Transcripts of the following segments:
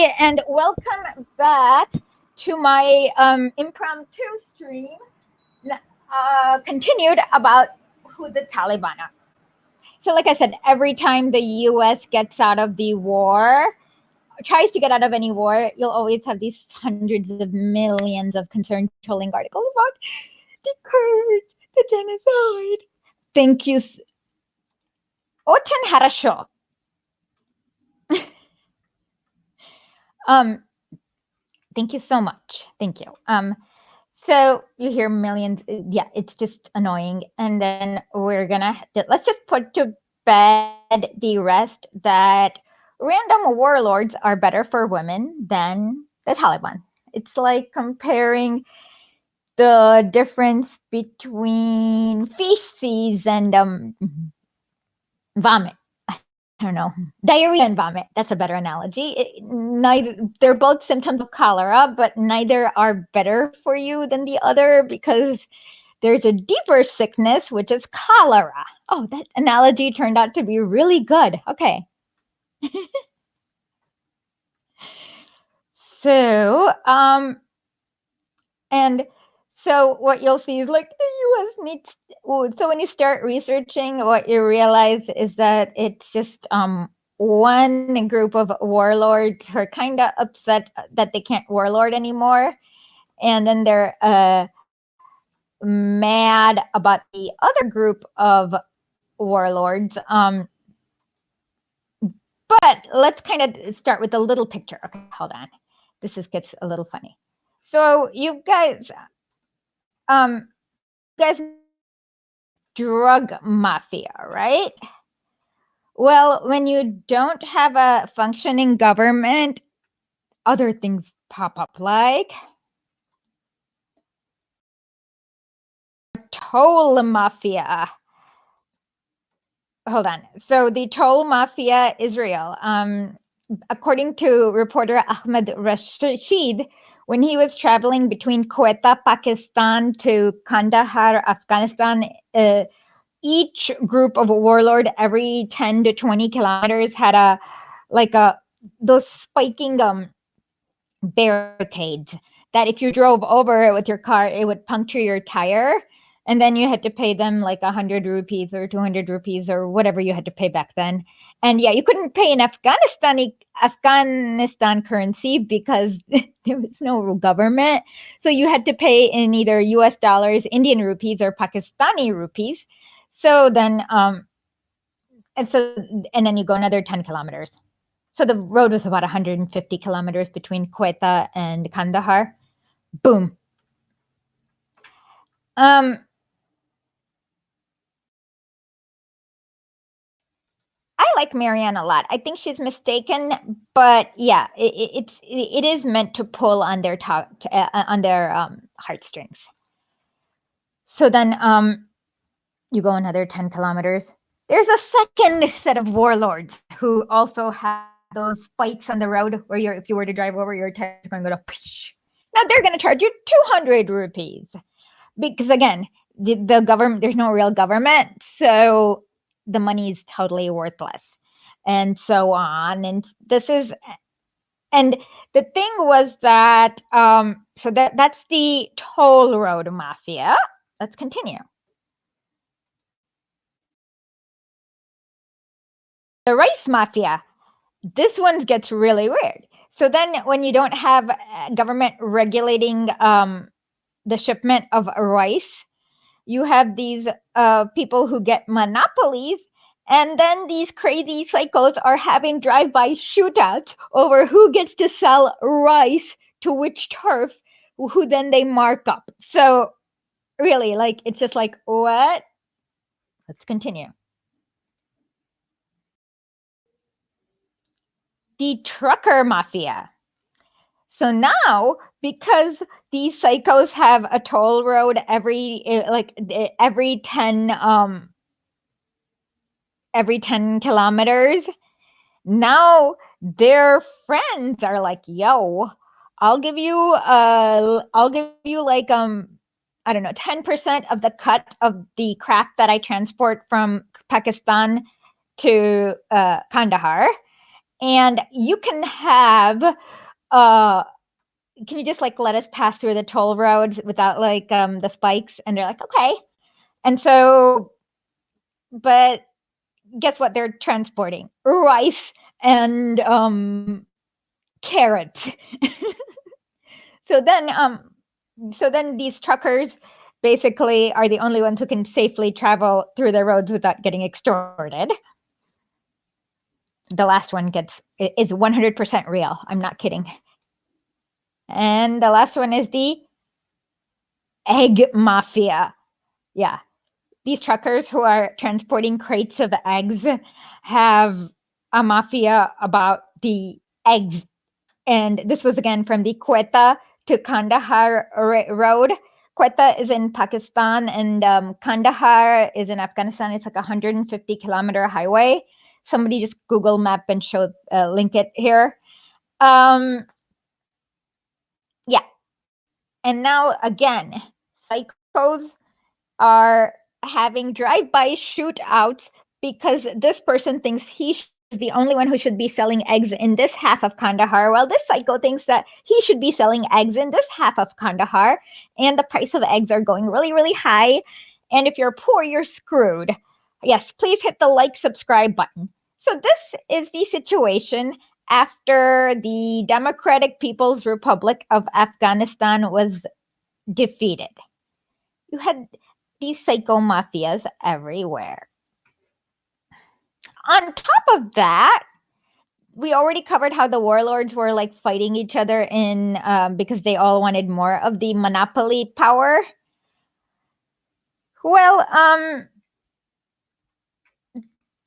Hi, and welcome back to my impromptu stream, continued about who the Taliban are. So, like I said, every time the US gets out of the war, tries to get out of any war, you'll always have these hundreds of millions of concerned trolling articles about the Kurds, the genocide. Thank you. Очень хорошо. Thank you so much. Thank you. So you hear millions. Yeah, it's just annoying. And then let's just put to bed the rest that random warlords are better for women than the Taliban. It's like comparing the difference between feces and vomit. I don't know, diarrhea and vomit. That's a better analogy. They're both symptoms of cholera, but neither are better for you than the other because there's a deeper sickness, which is cholera. Oh, that analogy turned out to be really good. Okay. So what you'll see is like the US needs. So when you start researching, what you realize is that it's just one group of warlords who are kind of upset that they can't warlord anymore, and then they're mad about the other group of warlords. But let's kind of start with the little picture. Okay, hold on. This gets a little funny. So you guys drug mafia, right? Well, when you don't have a functioning government, other things pop up like toll mafia. Hold on. So the toll mafia is real. According to reporter Ahmed Rashid, when he was traveling between Quetta, Pakistan to Kandahar, Afghanistan, each group of warlord every 10 to 20 kilometers had those spiking barricades that if you drove over it with your car, it would puncture your tire. And then you had to pay them like 100 rupees or 200 rupees or whatever you had to pay back then. And yeah, you couldn't pay in Afghanistan currency because there was no government. So you had to pay in either US dollars, Indian rupees, or Pakistani rupees. So then, and then you go another 10 kilometers. So the road was about 150 kilometers between Quetta and Kandahar. Boom. I like Marianne a lot. I think she's mistaken, but yeah, it is meant to pull on their heartstrings. So then you go another 10 kilometers. There's a second set of warlords who also have those spikes on the road where if you were to drive over, your tires are going to go to. Now they're going to charge you 200 rupees because again, the government, there's no real government, so the money is totally worthless, and so on. And the thing was that so that's the toll road mafia. Let's continue. The rice mafia. This one gets really weird. So then when you don't have government regulating the shipment of rice, you have these people who get monopolies, and then these crazy psychos are having drive-by shootouts over who gets to sell rice to which turf, who then they mark up. So really, like, it's just like, what? Let's continue. The trucker mafia. So now, because these psychos have a toll road every 10 kilometers, now their friends are like, yo, I'll give you like I don't know, 10% of the cut of the crap that I transport from Pakistan to Kandahar, and you can have can you just like let us pass through the toll roads without like the spikes? And they're like, okay. And so, but guess what? They're transporting rice and carrots. So then these truckers basically are the only ones who can safely travel through the roads without getting extorted. The last one is 100% real. I'm not kidding. And the last one is the egg mafia. Yeah. These truckers who are transporting crates of eggs have a mafia about the eggs. And this was again from the Quetta to Kandahar road. Quetta is in Pakistan and Kandahar is in Afghanistan. It's like a 150-kilometer highway. Somebody just Google map and link it here. Yeah. And now again, psychos are having drive-by shootouts because this person thinks he's the only one who should be selling eggs in this half of Kandahar, while this psycho thinks that he should be selling eggs in this half of Kandahar, and the price of eggs are going really, really high. And if you're poor, you're screwed. Yes, please hit the like, subscribe button. So this is the situation after the Democratic People's Republic of Afghanistan was defeated. You had these psycho mafias everywhere. On top of that, we already covered how the warlords were like fighting each other in because they all wanted more of the monopoly power. Well,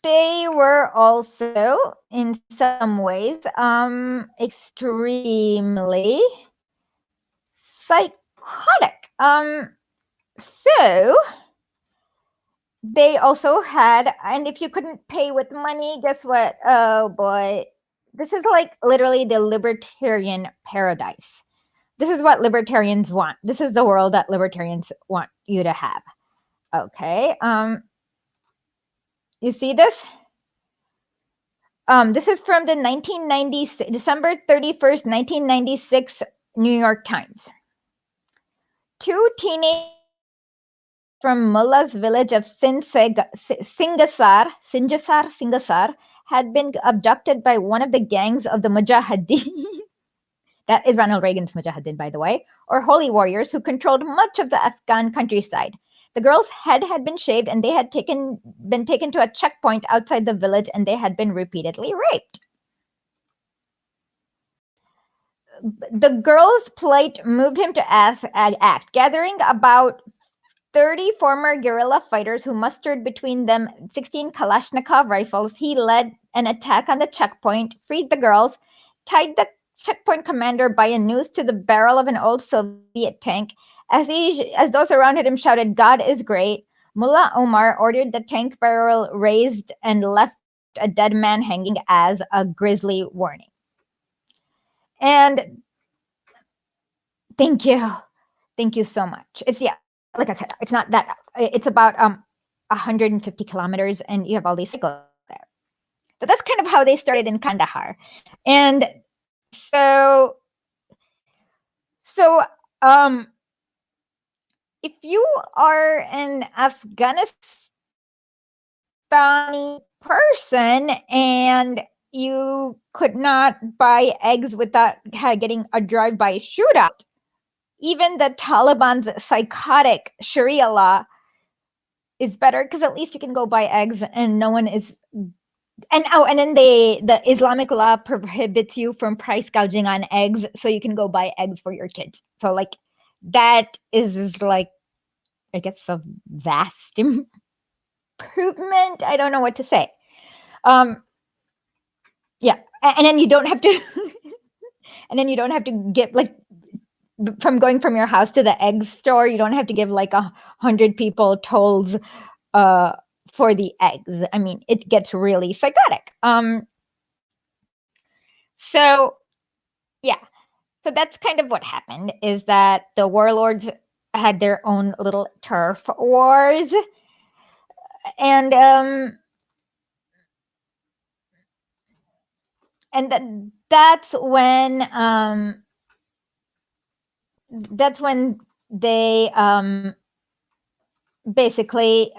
they were also in some ways extremely psychotic. So they also had, and if you couldn't pay with money, guess what? Oh boy, this is like literally the libertarian paradise. This is what libertarians want. This is the world that libertarians want you to have. Okay. You see this? This is from the December 31st, 1996 New York Times. Two teenagers from Mullah's village of Singasar had been abducted by one of the gangs of the Mujahideen. That is Ronald Reagan's Mujahideen, by the way, or holy warriors who controlled much of the Afghan countryside. The girl's head had been shaved and they had been taken to a checkpoint outside the village and they had been repeatedly raped. The girl's plight moved him to act, gathering about 30 former guerrilla fighters who mustered between them 16 Kalashnikov rifles. He led an attack on the checkpoint, freed the girls, tied the checkpoint commander by a noose to the barrel of an old Soviet tank. As those around him shouted, "God is great," Mullah Omar ordered the tank barrel raised and left a dead man hanging as a grisly warning. And thank you so much. It's like I said, it's not that. It's about 150 kilometers, and you have all these cycles there. But that's kind of how they started in Kandahar, and so if you are an Afghanistani person and you could not buy eggs without getting a drive-by shootout, even the Taliban's psychotic Sharia law is better because at least you can go buy eggs and no one is. And then the Islamic law prohibits you from price gouging on eggs, so you can go buy eggs for your kids. So like that is like, I guess, a vast improvement. I don't know what to say. Yeah, and then you don't have to, get like from going from your house to the egg store. You don't have to give like 100 people tolls for the eggs. I mean, it gets really psychotic. So yeah, so that's kind of what happened, is that the warlords had their own little turf wars, and that's when they basically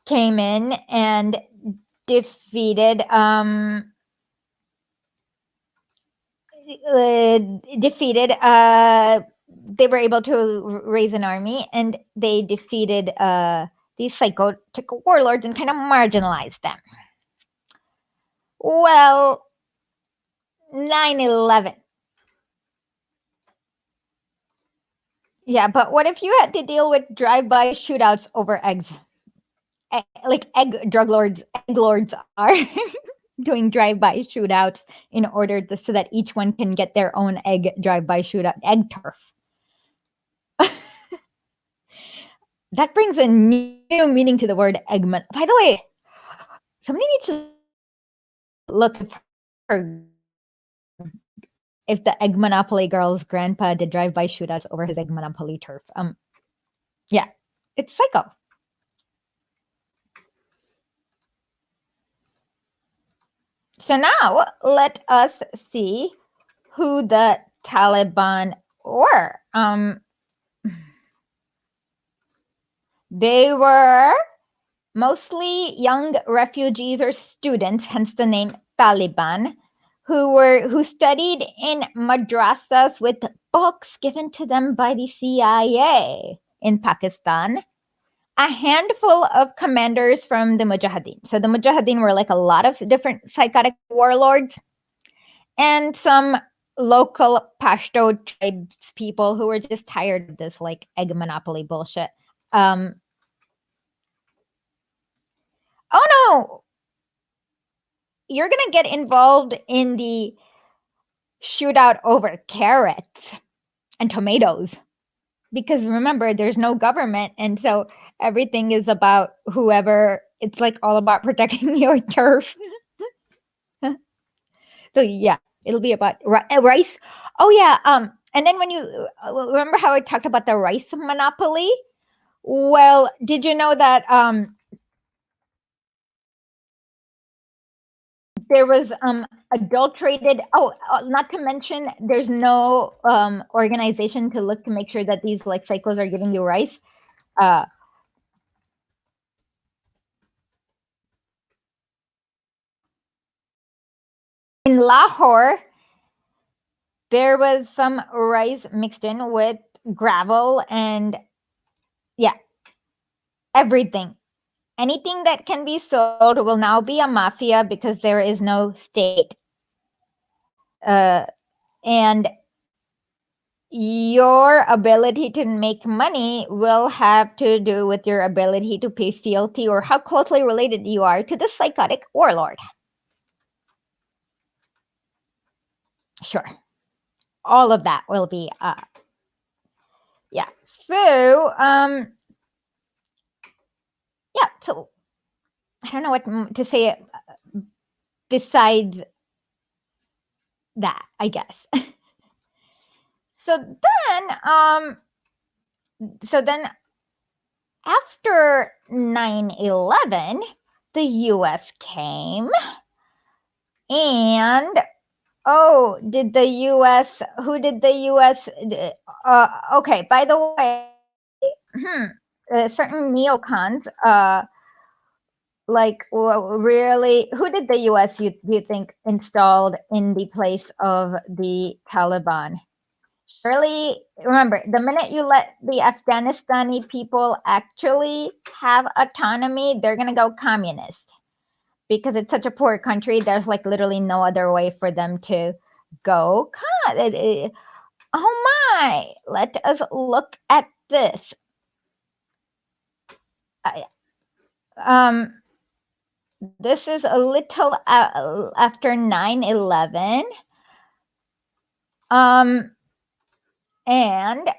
came in and defeated defeated they were able to raise an army, and they defeated these psychotic warlords and kind of marginalized them. Well, 9/11. Yeah, but what if you had to deal with drive-by shootouts over eggs? Like egg lords are doing drive-by shootouts in order so that each one can get their own egg drive-by shootout, egg turf. That brings a new meaning to the word eggman. By the way, somebody needs to look if the Egg Monopoly girl's grandpa did drive-by shootouts over his Egg Monopoly turf. Yeah, it's psycho. So now let us see who the Taliban were. They were mostly young refugees or students, hence the name Taliban, who studied in madrasas with books given to them by the CIA in Pakistan. A handful of commanders from the Mujahideen. So the Mujahideen were like a lot of different psychotic warlords, and some local Pashto tribes people who were just tired of this like egg monopoly bullshit. Oh no, you're gonna get involved in the shootout over carrots and tomatoes, because remember, there's no government, and so everything is about whoever. It's like all about protecting your turf. So yeah, it'll be about rice. Oh yeah, and then when you remember how I talked about the rice monopoly? Well, did you know that there was adulterated? Oh, not to mention, there's no organization to look to make sure that these like cycles are giving you rice. In Lahore, there was some rice mixed in with gravel and yeah, everything. Anything that can be sold will now be a mafia because there is no state. And your ability to make money will have to do with your ability to pay fealty or how closely related you are to the psychotic warlord. Sure. All of that will be yeah. So yeah, so I don't know what to say besides that, I guess. So then after 9/11, the US came, and oh, did the US, who did the US, okay, by the way, certain neocons, like really, who did the US you think installed in the place of the Taliban? Surely, remember, the minute you let the Afghanistani people actually have autonomy, they're going to go communist. Because it's such a poor country, there's like literally no other way for them to go. Oh my, let us look at this. This is a little after 9/11. And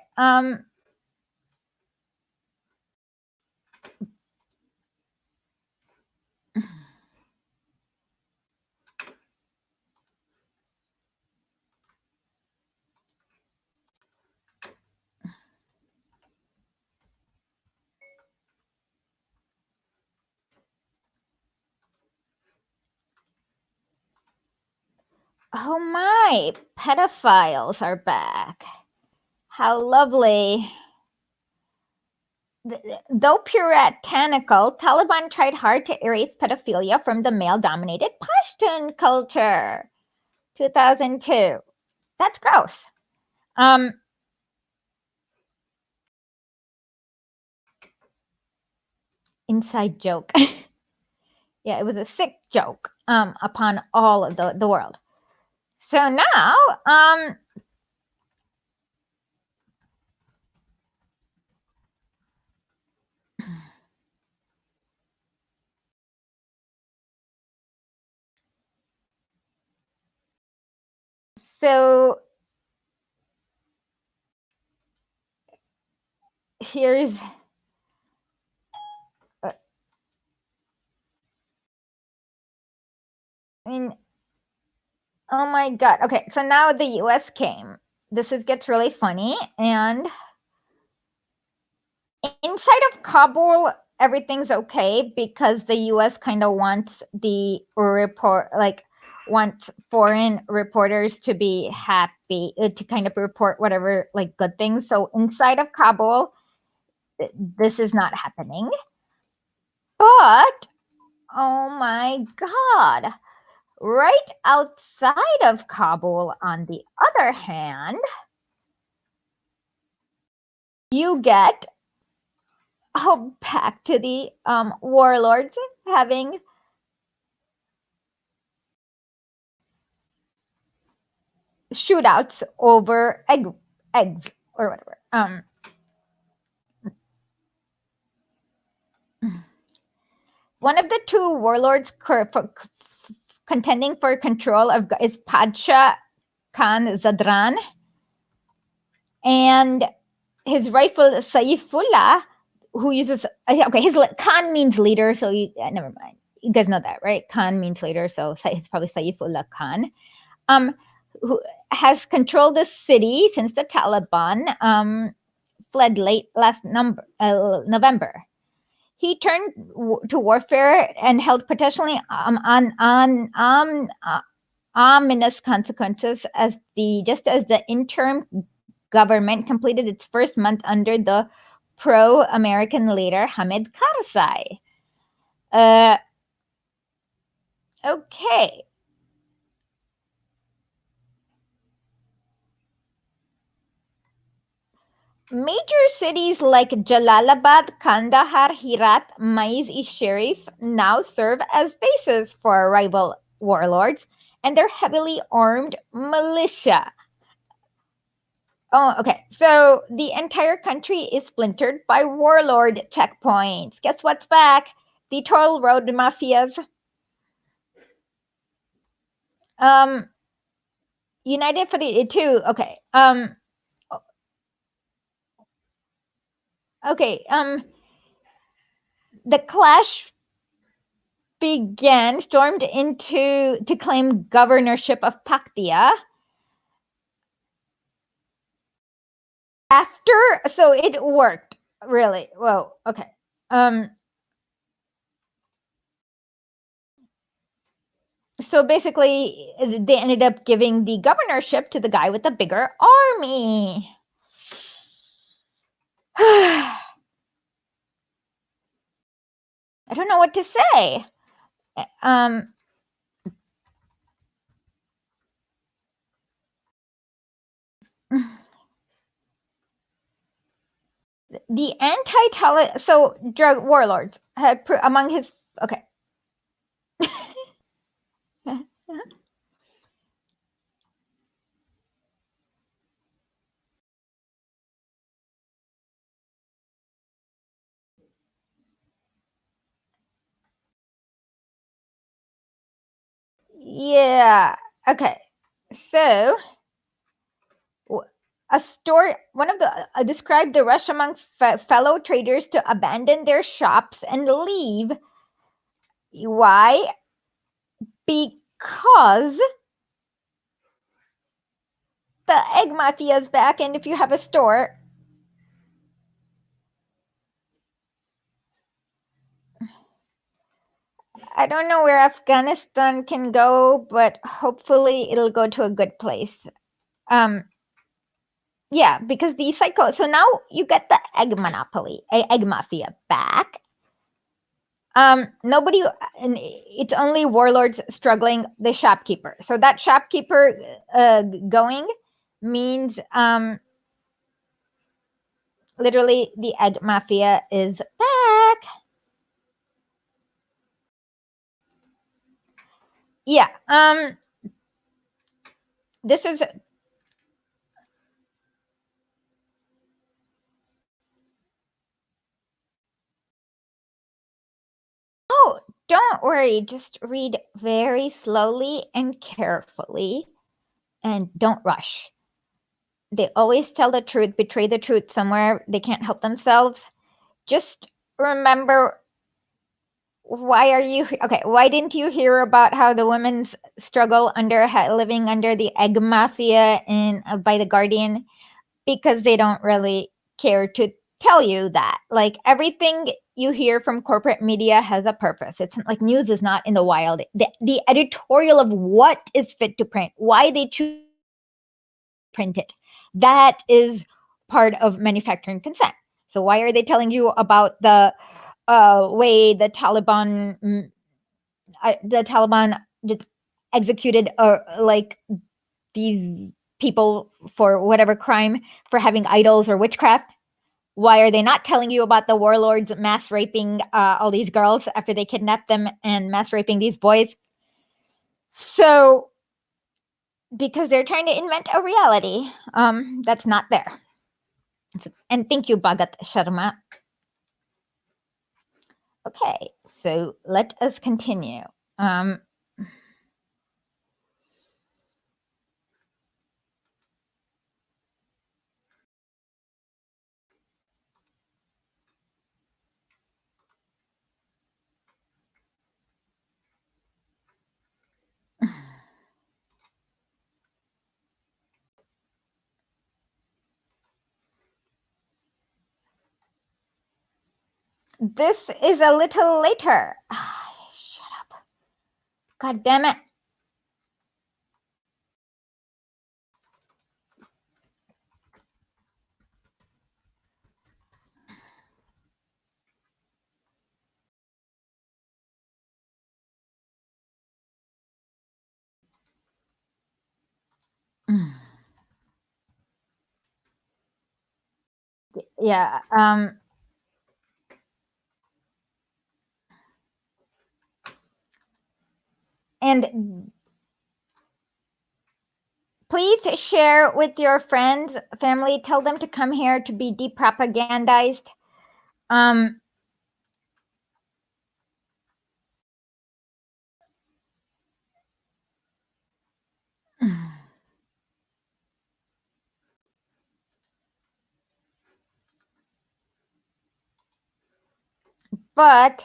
Oh my, pedophiles are back. How lovely. Though puritanical, Taliban tried hard to erase pedophilia from the male-dominated Pashtun culture. 2002. That's gross. Inside joke. Yeah, it was a sick joke upon all of the world. So now, so here's I mean, oh my god. Okay, so now the US came. Gets really funny, and inside of Kabul everything's okay because the US kind of wants wants foreign reporters to be happy, to kind of report whatever like good things. So inside of Kabul this is not happening. But oh my god, right outside of Kabul, on the other hand, you get back to the warlords having shootouts over eggs or whatever. One of the two warlords contending for control of is Padshah Khan Zadran, and his rival Saifullah, who uses his Khan means leader, so never mind. You guys know that, right? Khan means leader, so it's probably Saifullah Khan, who has controlled the city since the Taliban fled late last November. He turned to warfare and held potentially ominous consequences as the interim government completed its first month under the pro-American leader Hamid Karzai. Okay. Major cities like Jalalabad, Kandahar, Herat, Maiz-e-Sharif now serve as bases for rival warlords and their heavily armed militia. Oh, okay. So the entire country is splintered by warlord checkpoints. Guess what's back? The toll road mafias. United for the two. Okay. Okay. The clash stormed into to claim governorship of Paktia. So it worked really well. Okay. So basically, they ended up giving the governorship to the guy with the bigger army. I don't know what to say. The anti-Taliban, so drug warlords had among his okay. Yeah. Okay. So one of the described the rush among fellow traders to abandon their shops and leave. Why? Because the egg mafia is back, and if you have a store, I don't know where Afghanistan can go, but hopefully it'll go to a good place. Yeah, because the psycho. So now you get the egg monopoly, egg mafia back. Nobody, and it's only warlords struggling. The shopkeeper. So that shopkeeper going means literally the egg mafia is back. Yeah. This is. Oh, don't worry. Just read very slowly and carefully, and don't rush. They always tell the truth, betray the truth somewhere. They can't help themselves. Just remember, why didn't you hear about how the women's struggle under living under the egg mafia in by the Guardian? Because they don't really care to tell you that. Like, everything you hear from corporate media has a purpose. It's like news is not in the wild. The editorial of what is fit to print, why they choose to print it, that is part of manufacturing consent. So why are they telling you about the way the Taliban just executed like these people for whatever crime, for having idols or witchcraft? Why are they not telling you about the warlords mass raping all these girls after they kidnapped them and mass raping these boys? So, because they're trying to invent a reality that's not there. And thank you, Bhagat Sharma. Okay, so let us continue. This is a little later. Shut up. God damn it. Yeah. And please share with your friends, family. Tell them to come here to be depropagandized. But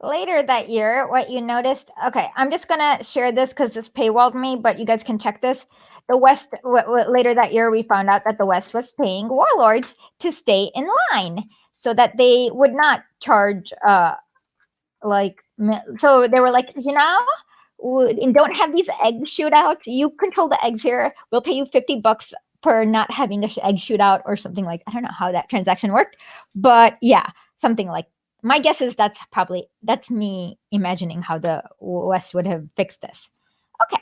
later that year, what you noticed, okay, I'm just going to share this because this paywalled me, but you guys can check this. The West, later that year, we found out that the West was paying warlords to stay in line so that they would not charge, so they were like, and don't have these egg shootouts. You control the eggs here. We'll pay you $50 for not having an egg shootout or something like. I don't know how that transaction worked, but yeah, something like. My guess is that's me imagining how the West would have fixed this. Okay.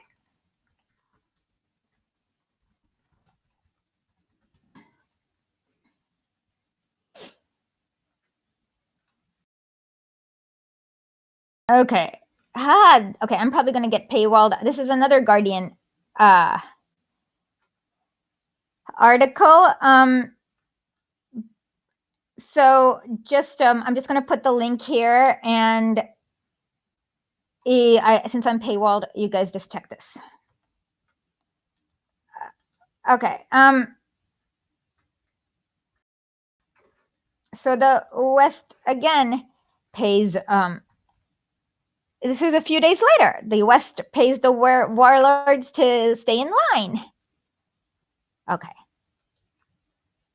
Okay. Okay. I'm probably going to get paywalled. This is another Guardian article. So just I'm just going to put the link here, and since I'm paywalled, you guys just check this. Okay. So the West again pays. This is a few days later. The West pays the warlords to stay in line. Okay.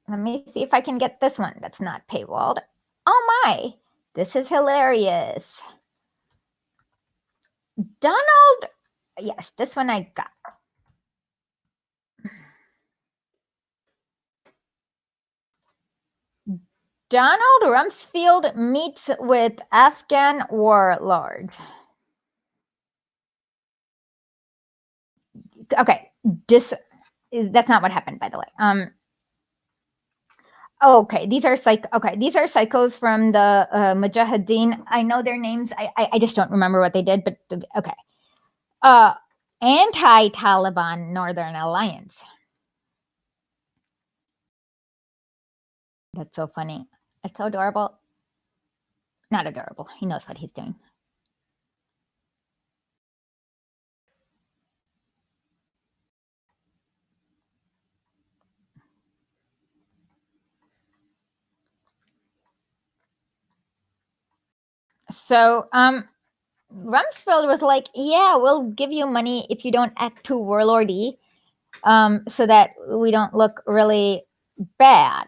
Let me see if I can get this one that's not paywalled. Oh my, this is hilarious. Donald, yes, this one I got. Donald Rumsfeld meets with Afghan warlords. Okay, that's not what happened, by the way. Okay, these are psychos from the Mujahideen. I know their names. I just don't remember what they did, but okay. Anti-Taliban Northern Alliance. That's so funny. It's so adorable. Not adorable. He knows what he's doing. So, Rumsfeld was like, yeah, we'll give you money if you don't act too warlordy, so that we don't look really bad.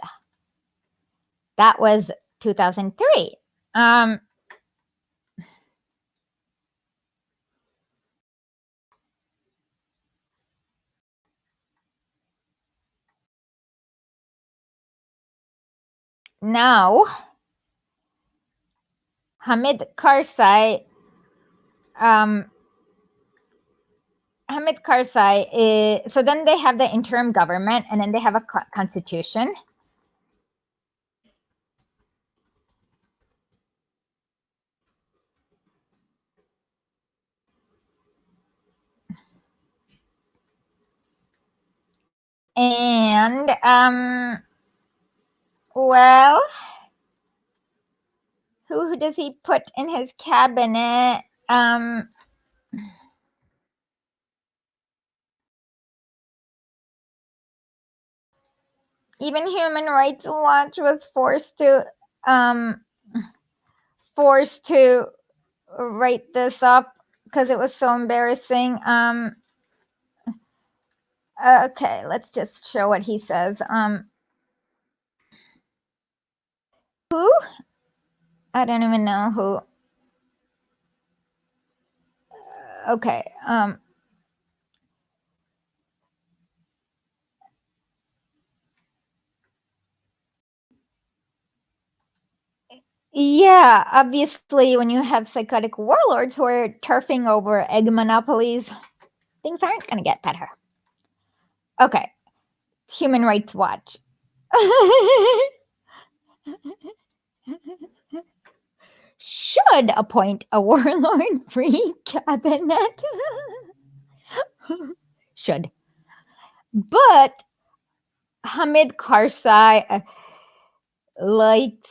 That was 2003. Now, Hamid Karzai, so then they have the interim government, and then they have a constitution. And, well, who does he put in his cabinet? Even Human Rights Watch was forced to write this up because it was so embarrassing. Okay, let's just show what he says. Who? I don't even know who. Okay. Yeah, obviously, when you have psychotic warlords who are turfing over egg monopolies, things aren't going to get better. Okay. Human Rights Watch. Should appoint a warlord-free cabinet. Should. But Hamid Karzai likes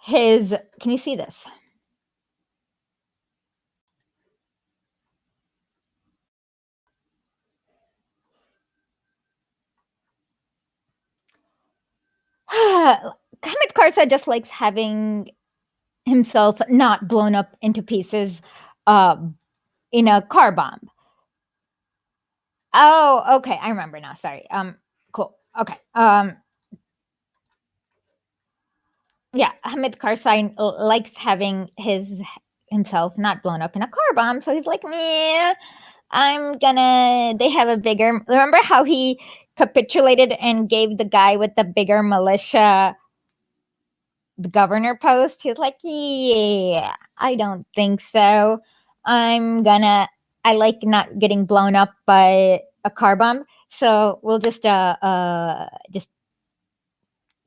his. Can you see this? Hamid Karzai just likes having himself not blown up into pieces in a car bomb. Oh, okay. I remember now. Sorry. Cool. Okay. Yeah, Hamid Karzai likes having himself not blown up in a car bomb, so he's like, meh, they have a bigger. Remember how he capitulated and gave the guy with the bigger militia the governor post? He's like, yeah, I don't think so. I like not getting blown up by a car bomb, so we'll just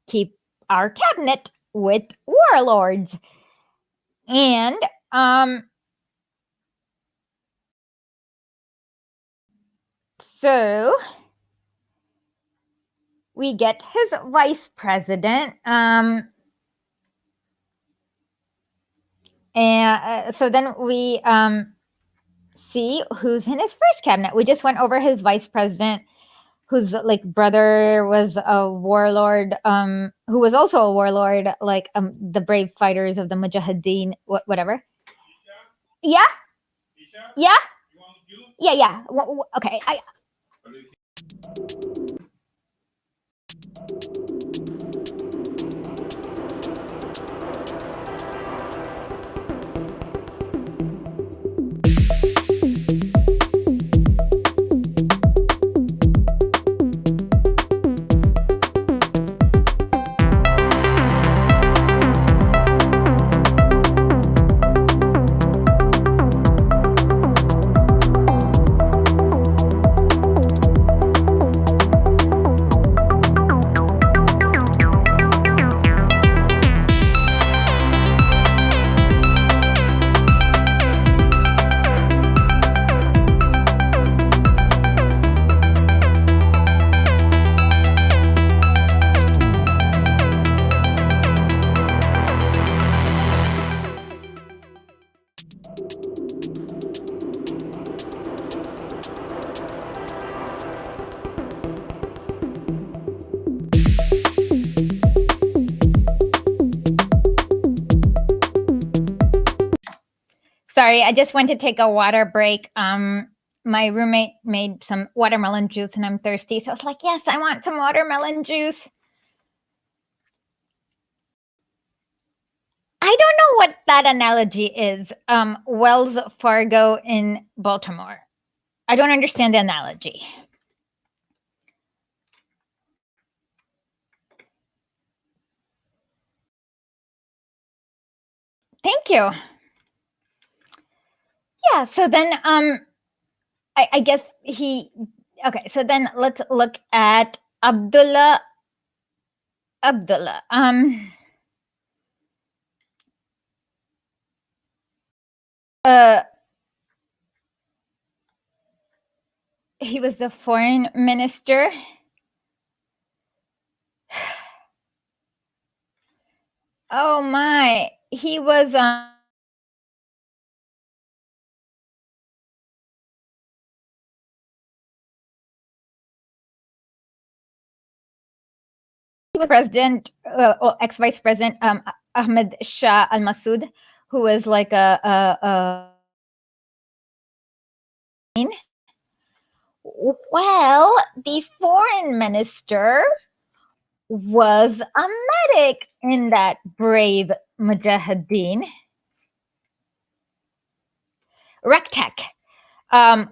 keep our cabinet with warlords. And so we get his vice president. And so then we see who's in his first cabinet. We just went over his vice president, whose like brother was a warlord, who was also a warlord, like the brave fighters of the Mujahideen, whatever. Yeah, yeah, yeah. Okay, Sorry, I just went to take a water break. My roommate made some watermelon juice and I'm thirsty. So I was like, yes, I want some watermelon juice. I don't know what that analogy is. Wells Fargo in Baltimore. I don't understand the analogy. Thank you. Yeah, so then I guess okay, so then let's look at Abdullah. Uh he was the foreign minister. Oh my, he was president, or ex-vice president, Ahmed Shah al-Massoud, who was like well, the foreign minister was a medic in that brave mujahideen. Rectech.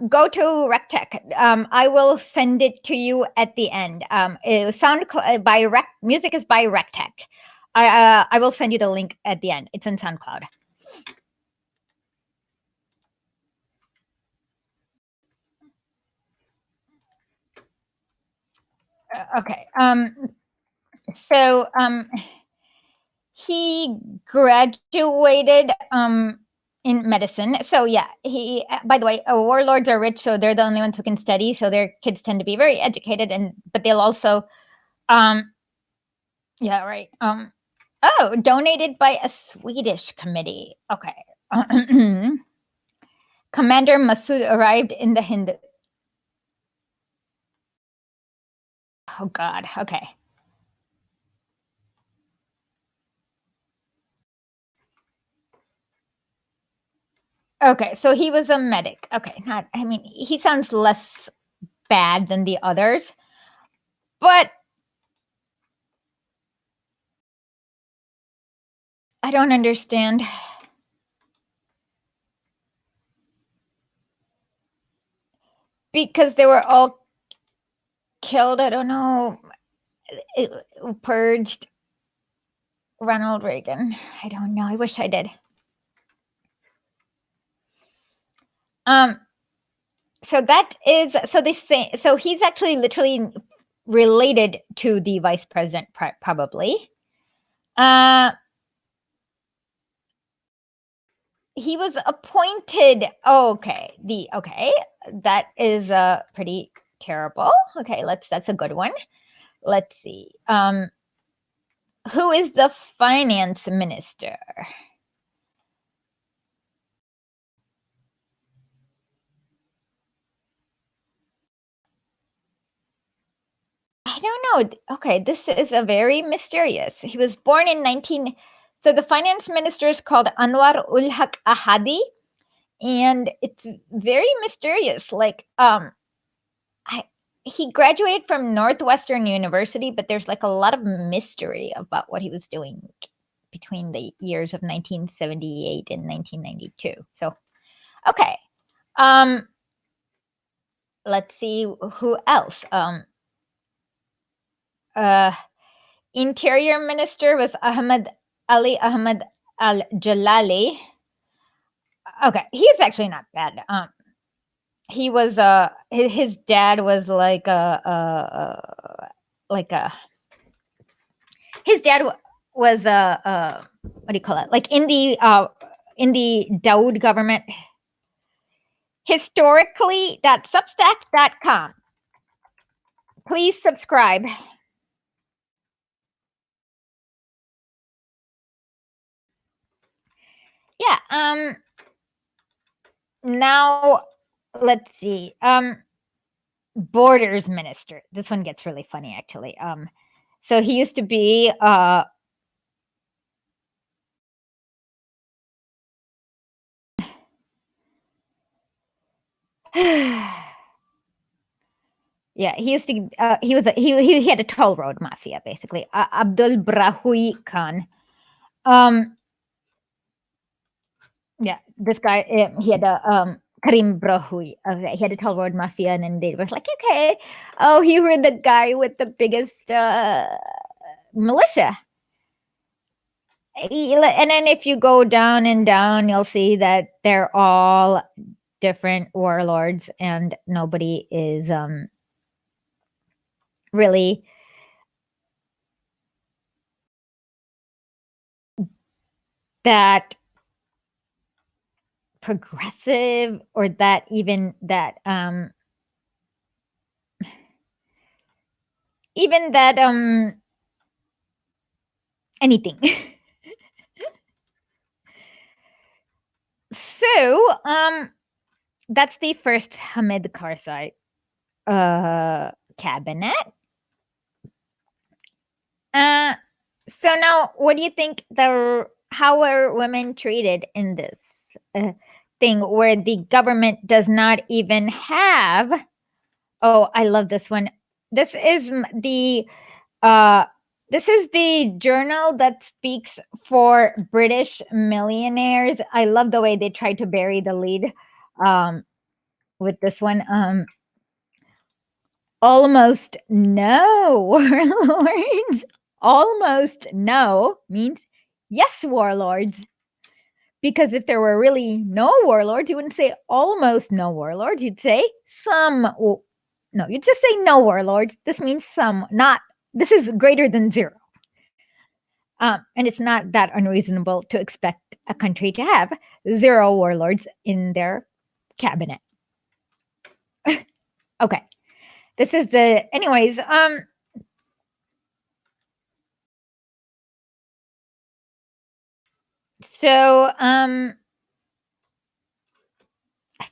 Go to Rectech. I will send it to you at the end. Music is by Rectech. I will send you the link at the end. It's in SoundCloud. Okay. So he graduated in medicine. So yeah, he. By the way, warlords are rich, so they're the only ones who can study. So their kids tend to be very educated, but they'll also, yeah, right. Oh, donated by a Swedish committee. Okay. Commander Massoud arrived in the Hind. Oh God. Okay. Okay, so he was a medic. Okay, I mean, he sounds less bad than the others, but I don't understand. Because they were all killed, I don't know, purged. Ronald Reagan. I don't know. I wish I did. So that is, so they say, so he's actually literally related to the vice president, probably. He was appointed. Okay, that is pretty terrible. Okay, that's a good one. Let's see. Who is the finance minister? I don't know. Okay, this is a very mysterious. He was born in 19. So the finance minister is called Anwar ul Haq Ahadi, and it's very mysterious. Like, he graduated from Northwestern University, but there's like a lot of mystery about what he was doing between the years of 1978 and 1992. So, okay. Let's see who else. Interior Minister was Ahmed Ali Ahmed Al Jalali. Okay, he's actually not bad. He was his dad was like his dad was what do you call it? Like in the Dawood government. Historically.substack.com. Please subscribe. Yeah. Now let's see. Borders minister. This one gets really funny, actually. So he used to be Yeah, he used to. He had a toll road mafia basically. Abdul Brahui Khan. Um, yeah, this guy. He had a Karim Brahui. Okay, he had a toll road mafia, and then they was like, okay, oh, you were the guy with the biggest militia. And then if you go down and down, you'll see that they're all different warlords, and nobody is really that progressive or that even that anything. So that's the first Hamid Karzai cabinet. Uh, so now, what do you think how are women treated in this thing where the government does not even have? Oh, I love this one. This is the uh, this is the journal that speaks for British millionaires. I love the way they try to bury the lead with this one. Almost no warlords. Almost no means yes, warlords. Because if there were really no warlords, you wouldn't say almost no warlords. You'd say some. Well, no, you'd just say no warlords. This means some, not. This is greater than zero. And it's not that unreasonable to expect a country to have zero warlords in their cabinet. Okay. This is anyways, so I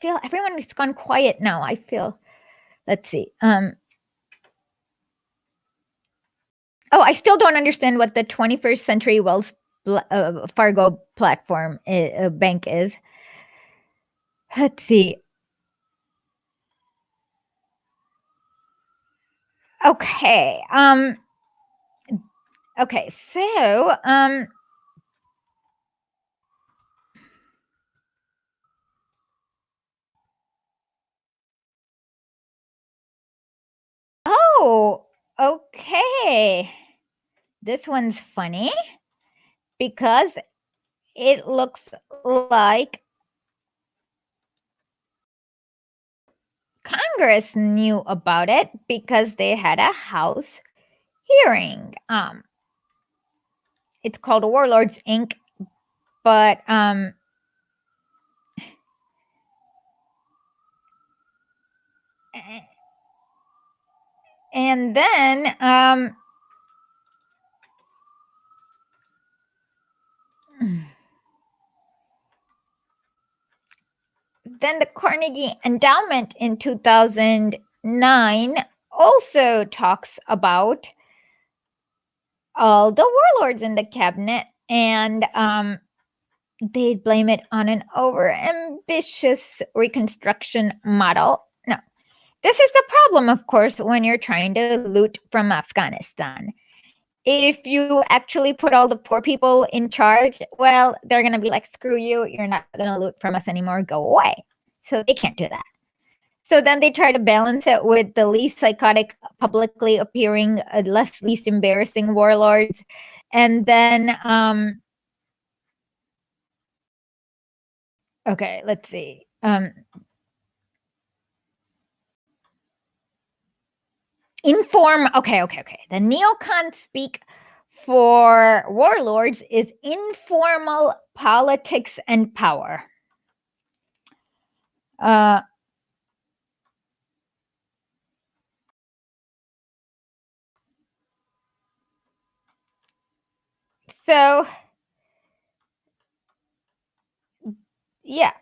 feel everyone has gone quiet now. I feel, let's see. Oh, I still don't understand what the 21st Century Wells Fargo platform bank is. Let's see. Okay. Okay. So, oh, okay. This one's funny because it looks like Congress knew about it because they had a House hearing. It's called Warlords Inc. But and then then the Carnegie Endowment in 2009 also talks about all the warlords in the cabinet, and they blame it on an over-ambitious reconstruction model. No, this is the problem, of course, when you're trying to loot from Afghanistan. If you actually put all the poor people in charge, well, they're going to be like, screw you, you're not going to loot from us anymore, go away. So they can't do that. So then they try to balance it with the least psychotic, publicly appearing, least embarrassing warlords. And then, okay, let's see. Okay. The neocon speak for warlords is informal politics and power. So yeah,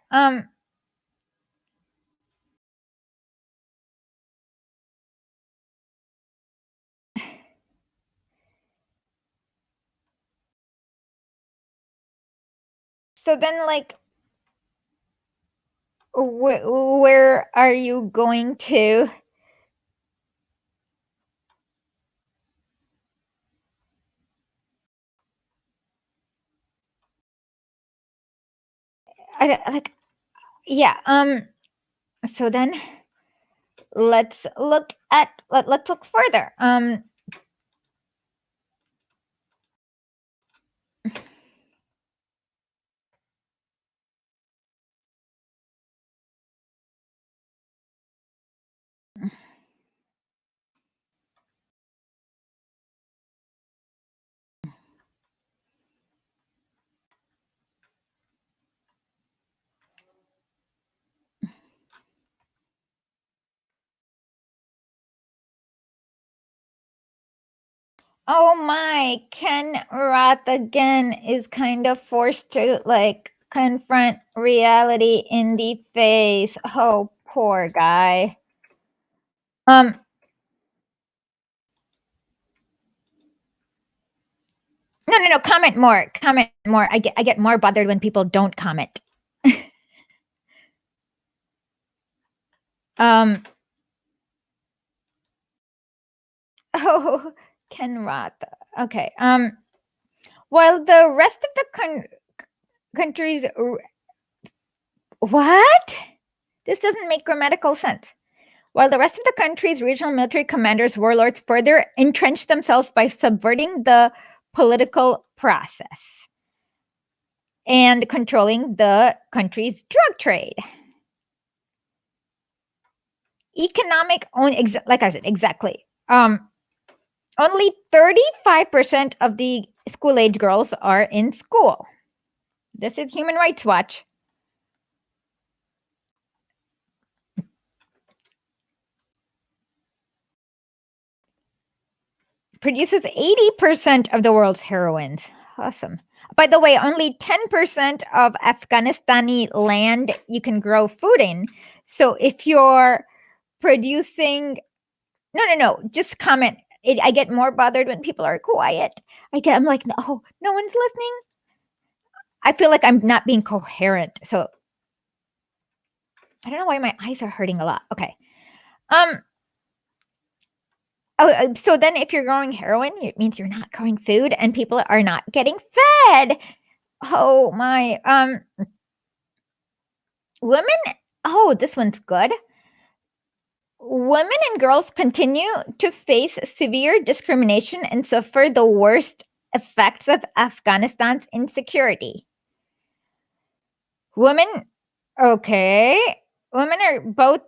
so then like where are you going to? Like, yeah. So then let's look at let's look further. Oh my, Ken Roth again is kind of forced to like confront reality in the face. Oh, poor guy. Um, no. Comment more. Comment more. I get more bothered when people don't comment. um. Oh, Ken Roth. Okay. While the rest of the countries, what? This doesn't make grammatical sense. While the rest of the country's regional military commanders, warlords, further entrenched themselves by subverting the political process and controlling the country's drug trade. Economic, like I said, exactly. Only 35% of the school-age girls are in school. This is Human Rights Watch. Produces 80% of the world's heroines. Awesome. By the way, only 10% of Afghanistani land you can grow food in. So if you're producing, no, just comment. I get more bothered when people are quiet. I'm like, no one's listening. I feel like I'm not being coherent. So I don't know why my eyes are hurting a lot. Okay. So then if you're growing heroin, it means you're not growing food and people are not getting fed. Oh my, women, oh, this one's good. Women and girls continue to face severe discrimination and suffer the worst effects of Afghanistan's insecurity. Women, okay. Women are both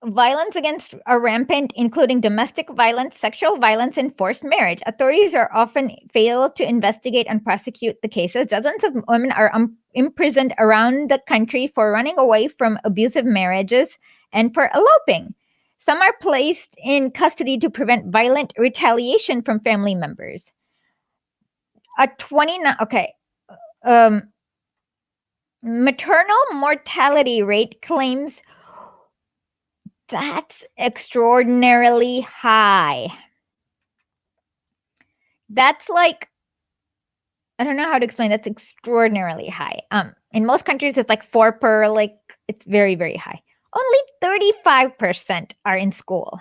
violence against are rampant, including domestic violence, sexual violence, and forced marriage. Authorities are often fail to investigate and prosecute the cases. Dozens of women are imprisoned around the country for running away from abusive marriages and for eloping. Some are placed in custody to prevent violent retaliation from family members. A 29 okay. Maternal mortality rate claims that's extraordinarily high. That's like, I don't know how to explain. That's extraordinarily high. In most countries, it's like 4 per, like, it's very, very high. Only 35% are in school.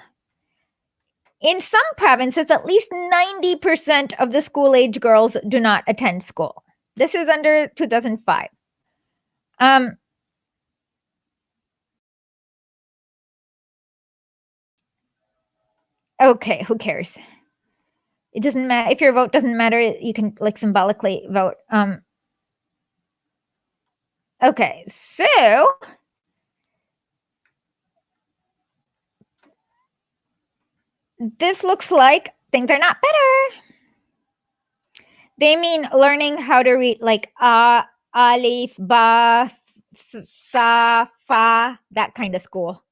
In some provinces, at least 90% of the school-age girls do not attend school. This is under 2005. Okay, who cares? It doesn't matter if your vote doesn't matter. You can like symbolically vote. Okay, so this looks like things are not better. They mean learning how to read like alif, ba, sa, fa, that kind of school.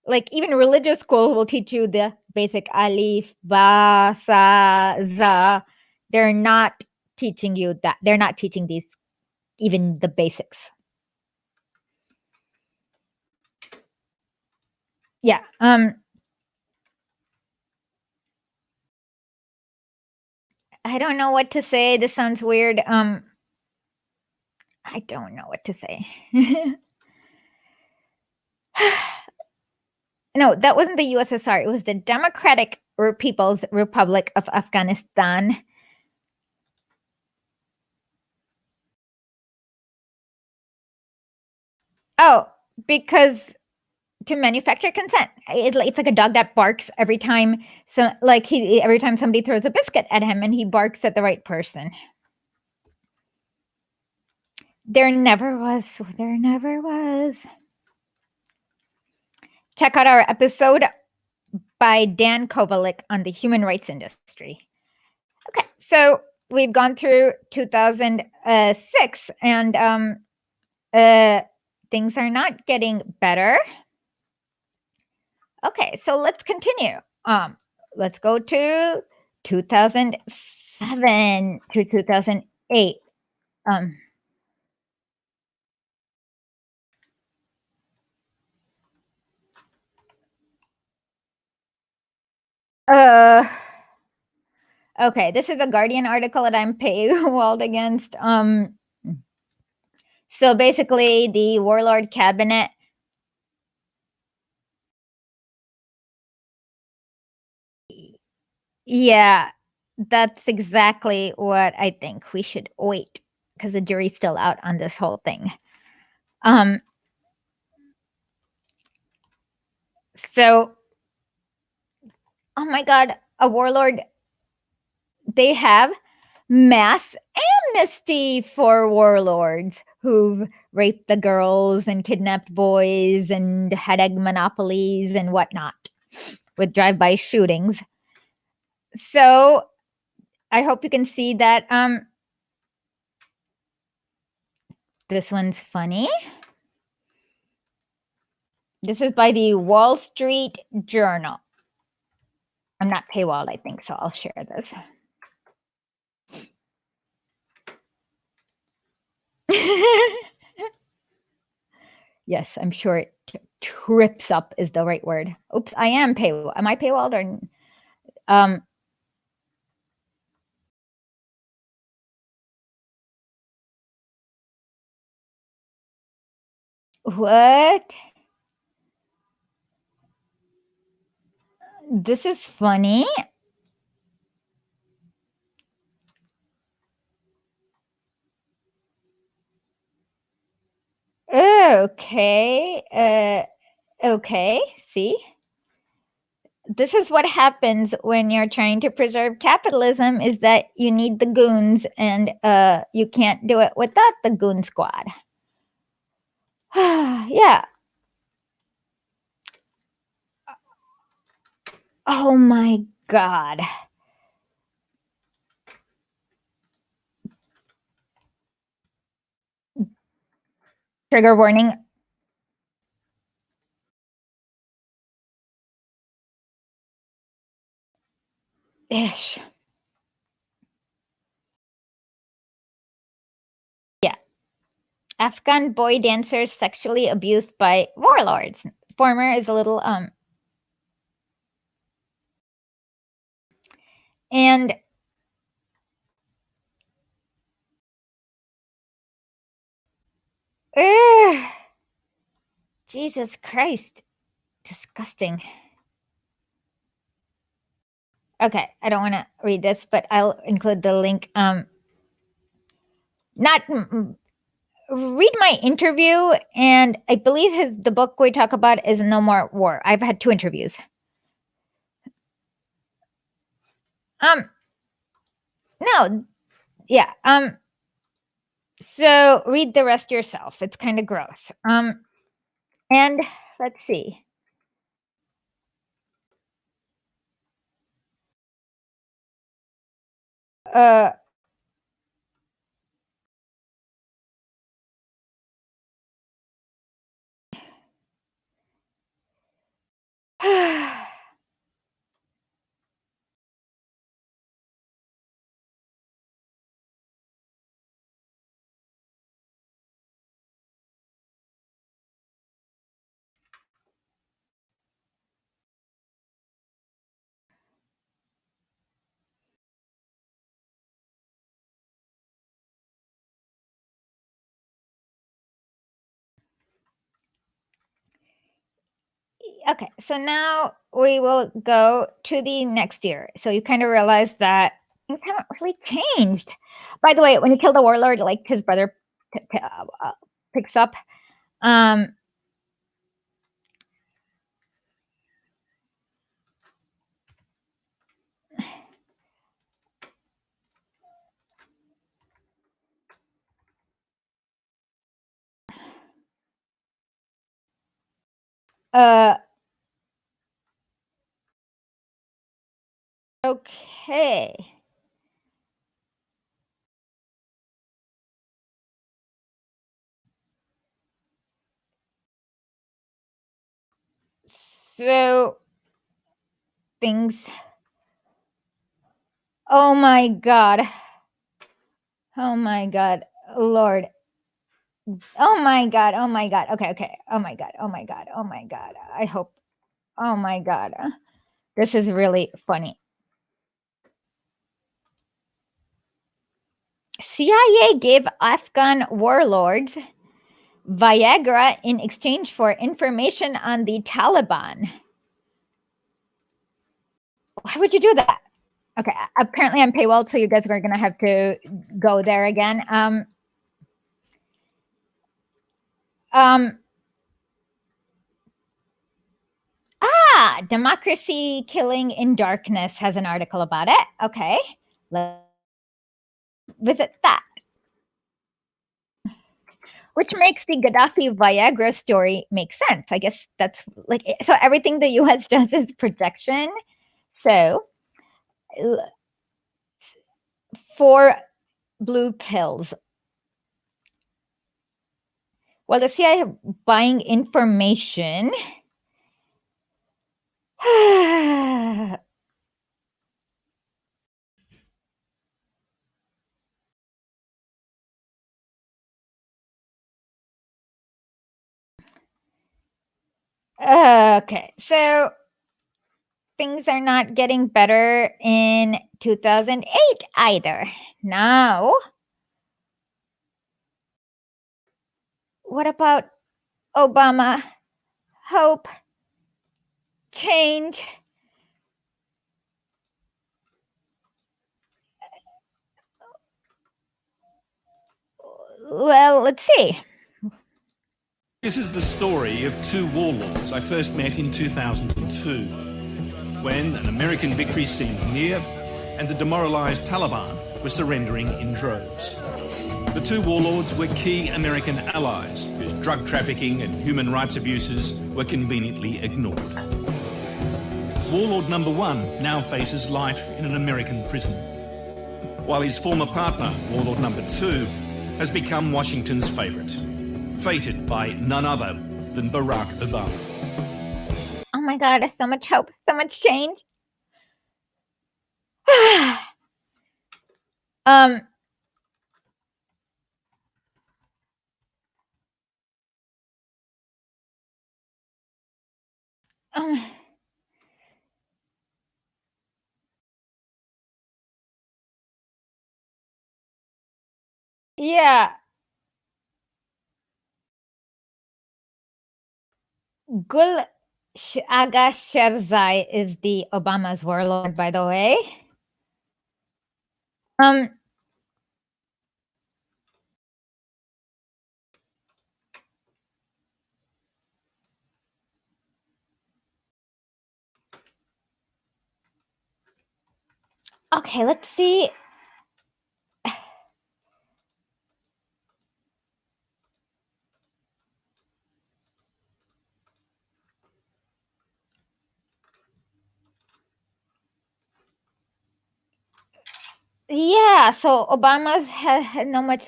Like even religious schools will teach you the basic alif, ba, sa, za. They're not teaching you that. They're not teaching these, even the basics. Yeah. I don't know what to say. This sounds weird. I don't know what to say. No, that wasn't the USSR. It was the Democratic People's Republic of Afghanistan. Oh, because to manufacture consent, it's like a dog that barks every time. So, like every time somebody throws a biscuit at him, and he barks at the right person. There never was. There never was. Check out our episode by Dan Kovalik on the human rights industry. Okay, so we've gone through 2006, and things are not getting better. Okay, so let's continue. Let's go to 2007 to 2008. Uh, okay, this is a Guardian article that I'm paywalled against. So basically, the warlord cabinet. Yeah, that's exactly what I think. We should wait because the jury's still out on this whole thing. Um, so, oh my God, a warlord, they have mass amnesty for warlords who've raped the girls and kidnapped boys and had egg monopolies and whatnot with drive-by shootings. So I hope you can see that this one's funny. This is by the Wall Street Journal. I'm not paywalled, I think, so I'll share this. Yes, I'm sure it trips up is the right word. Oops, I am paywalled. Am I paywalled or what? This is funny. Okay. Okay. See? This is what happens when you're trying to preserve capitalism is that you need the goons and you can't do it without the goon squad. Yeah. Oh my God. Trigger warning. Ish. Yeah. Afghan boy dancers sexually abused by warlords. Former is a little and Jesus Christ. Disgusting. Okay, I don't want to read this, but I'll include the link. Not read my interview, and I believe the book we talk about is No More War. I've had 2 interviews. No, yeah. So read the rest yourself. It's kind of gross. And let's see. Uh, Okay, so now we will go to the next year. So you kind of realize that things haven't really changed. By the way, when you kill the warlord, like his brother picks up, um, uh, okay. So things. Oh my god. Oh my god, Lord. Oh my god. Oh my god. Okay, okay. Oh my god. Oh my god. Oh my god. I hope. Oh my god. This is really funny. CIA gave Afghan warlords Viagra in exchange for information on the Taliban. Why would you do that? Okay, apparently I'm paywalled, so you guys are gonna have to go there again. Democracy Killing in Darkness has an article about it. Okay, let's visit that. Which makes the Gaddafi Viagra story make sense. I guess that's like, so everything the US does is projection. So 4 blue pills. Well, the CIA buying information. Okay, so things are not getting better in 2008 either. Now, what about Obama? Hope, change. Well, let's see. This is the story of 2 warlords I first met in 2002, when an American victory seemed near and the demoralised Taliban were surrendering in droves. The 2 warlords were key American allies whose drug trafficking and human rights abuses were conveniently ignored. Warlord number 1 now faces life in an American prison, while his former partner, Warlord number 2, has become Washington's favourite, fated by none other than Barack Obama. Oh my God, so much hope, so much change. Yeah. Gul Aga Sherzai is the Obama's warlord, by the way. Okay, let's see. Yeah, so Obama's had no much.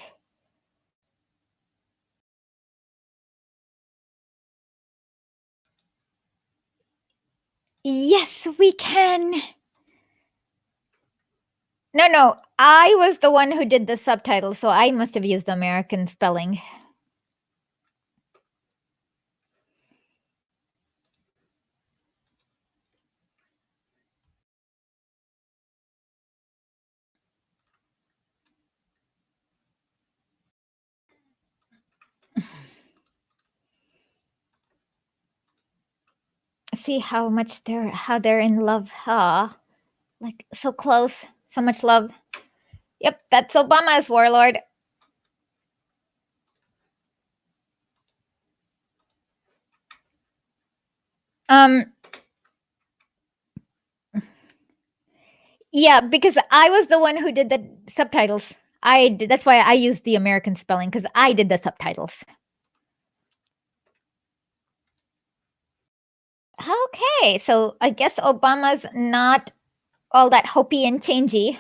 Yes, we can. No, I was the one who did the subtitles, so I must have used American spelling. see how they're in love. Like so close, so much love. Yep, that's Obama's warlord. Yeah, because I was the one who did the subtitles. That's why I used the American spelling, because I did the subtitles. Okay, so I guess Obama's not all that hopey and changey.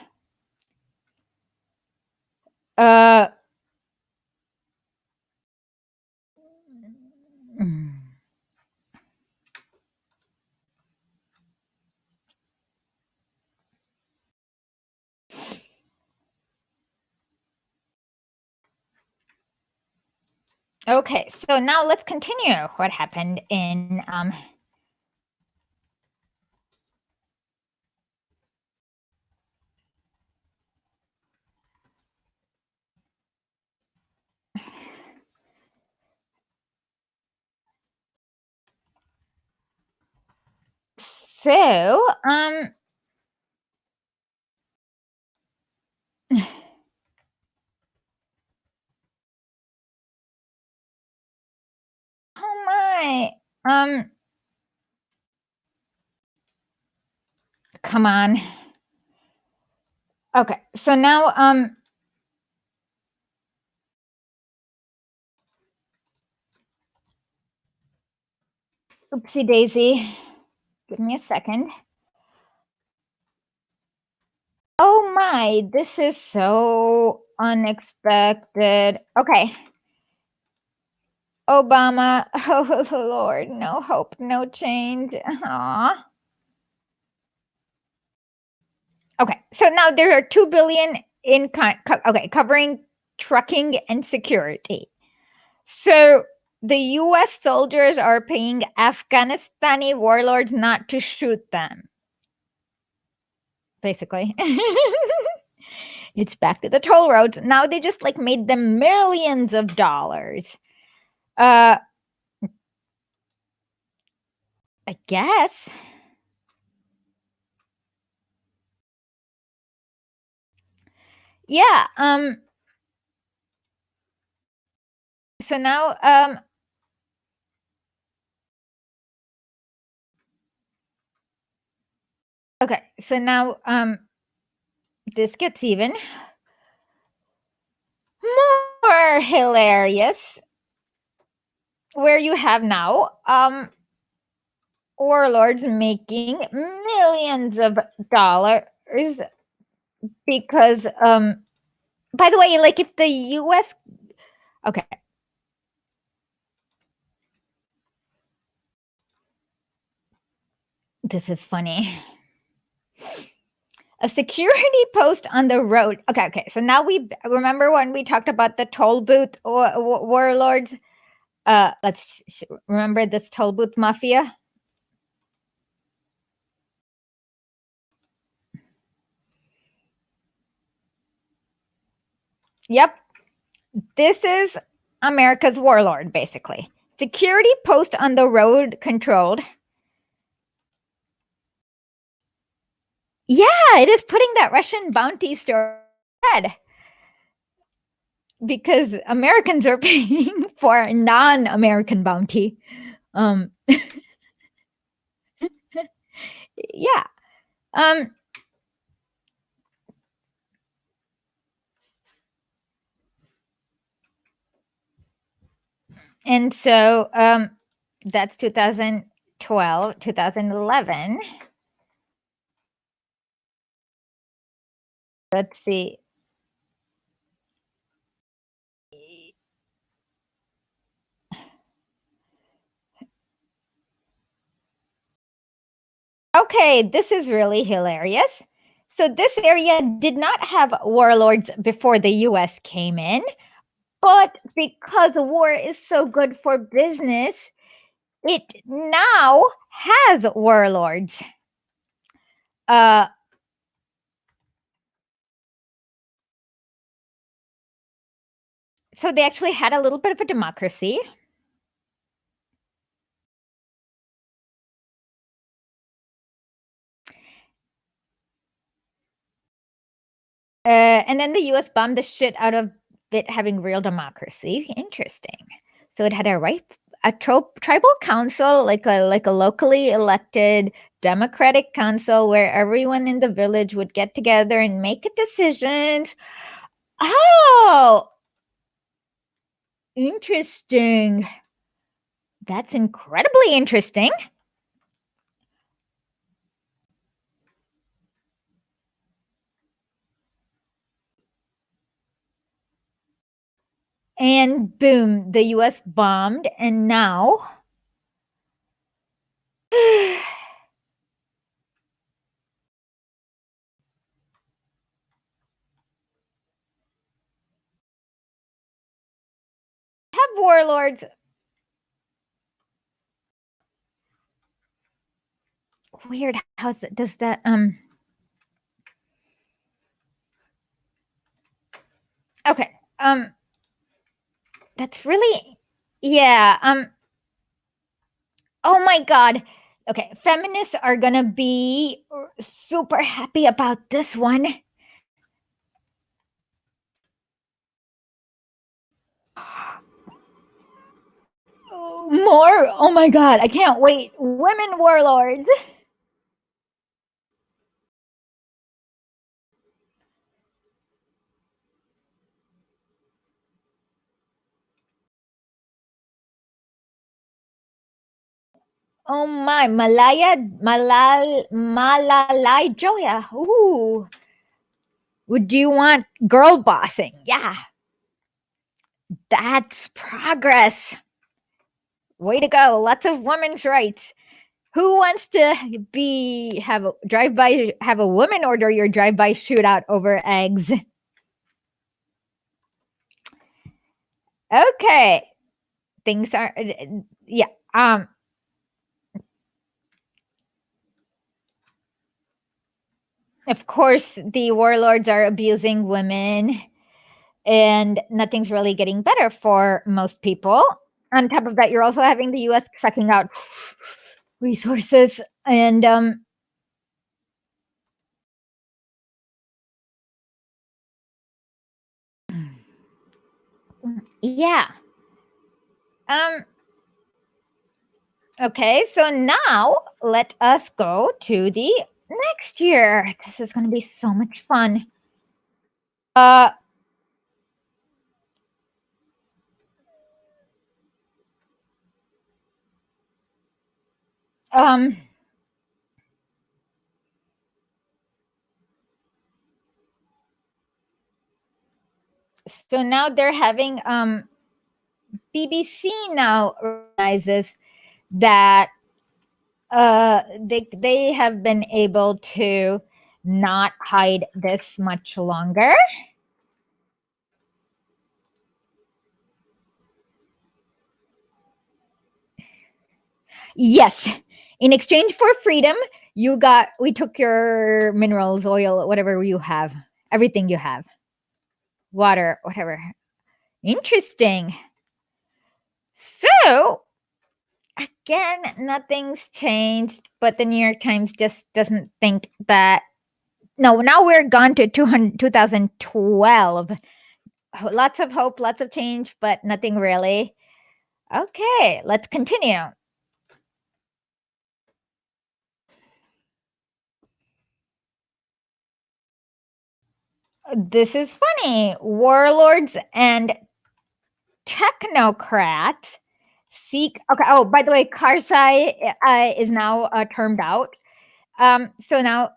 Okay, so now let's continue what happened in so oh my come on. Okay, so now oopsie daisy. Give me a second. Oh my, this is so unexpected. Okay. Obama, oh Lord, no hope, no change. Aww. Okay, so now there are 2 billion in covering trucking and security. So the US soldiers are paying Afghanistani warlords not to shoot them. Basically. It's back to the toll roads. Now they just like made them millions of dollars. I guess. Yeah, so now okay, so now this gets even more hilarious, where you have now warlords making millions of dollars because by the way, like if the US okay, this is funny. A security post on the road. Okay. So now we remember when we talked about the toll booth warlords. Let's remember this toll booth mafia. Yep, this is America's warlord, basically. Security post on the road controlled. Yeah, it is putting that Russian bounty story ahead. Because Americans are paying for non-American bounty. Yeah. And so that's 2012, 2011. Let's see. Okay, this is really hilarious. So this area did not have warlords before the US came in, but because war is so good for business, it now has warlords. So they actually had a little bit of a democracy. And then the US bombed the shit out of it having real democracy. Interesting. So it had a tribal council, like a locally elected democratic council where everyone in the village would get together and make decisions. Oh, interesting. That's incredibly interesting. And boom, the US bombed, and now have warlords. Weird. Does that okay. That's really, yeah. Oh my God. Okay, feminists are gonna be super happy about this one. More? Oh my God, I can't wait. Women warlords. Oh my, Malalai Joya. Ooh. Would you want girl bossing? Yeah. That's progress. Way to go. Lots of women's rights. Who wants to have a woman order your drive-by shootout over eggs? Okay. Things are yeah. Of course the warlords are abusing women and nothing's really getting better for most people. On top of that, you're also having the US sucking out resources and yeah. Okay, so now let us go to the next year. This is going to be so much fun. So now they're having BBC now realizes that they have been able to not hide this much longer. Yes, in exchange for freedom, we took your minerals, oil, whatever you have, everything you have, water, whatever. Interesting. So again, nothing's changed, but the New York Times just doesn't think that. No, now we're gone to 2012. Lots of hope, lots of change, but nothing really. Okay, let's continue. This is funny. Warlords and technocrats seek. Okay. Oh, by the way, Karzai is now termed out. So now,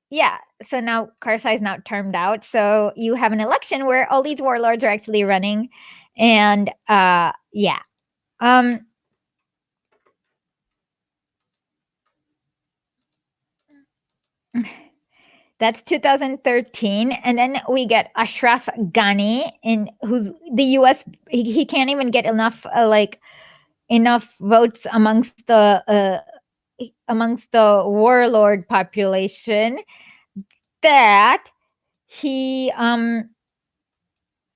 yeah. So now Karzai is now termed out. So you have an election where all these warlords are actually running, and yeah. That's 2013, and then we get Ashraf Ghani, who's the U.S. He can't even get enough enough votes amongst the warlord population that he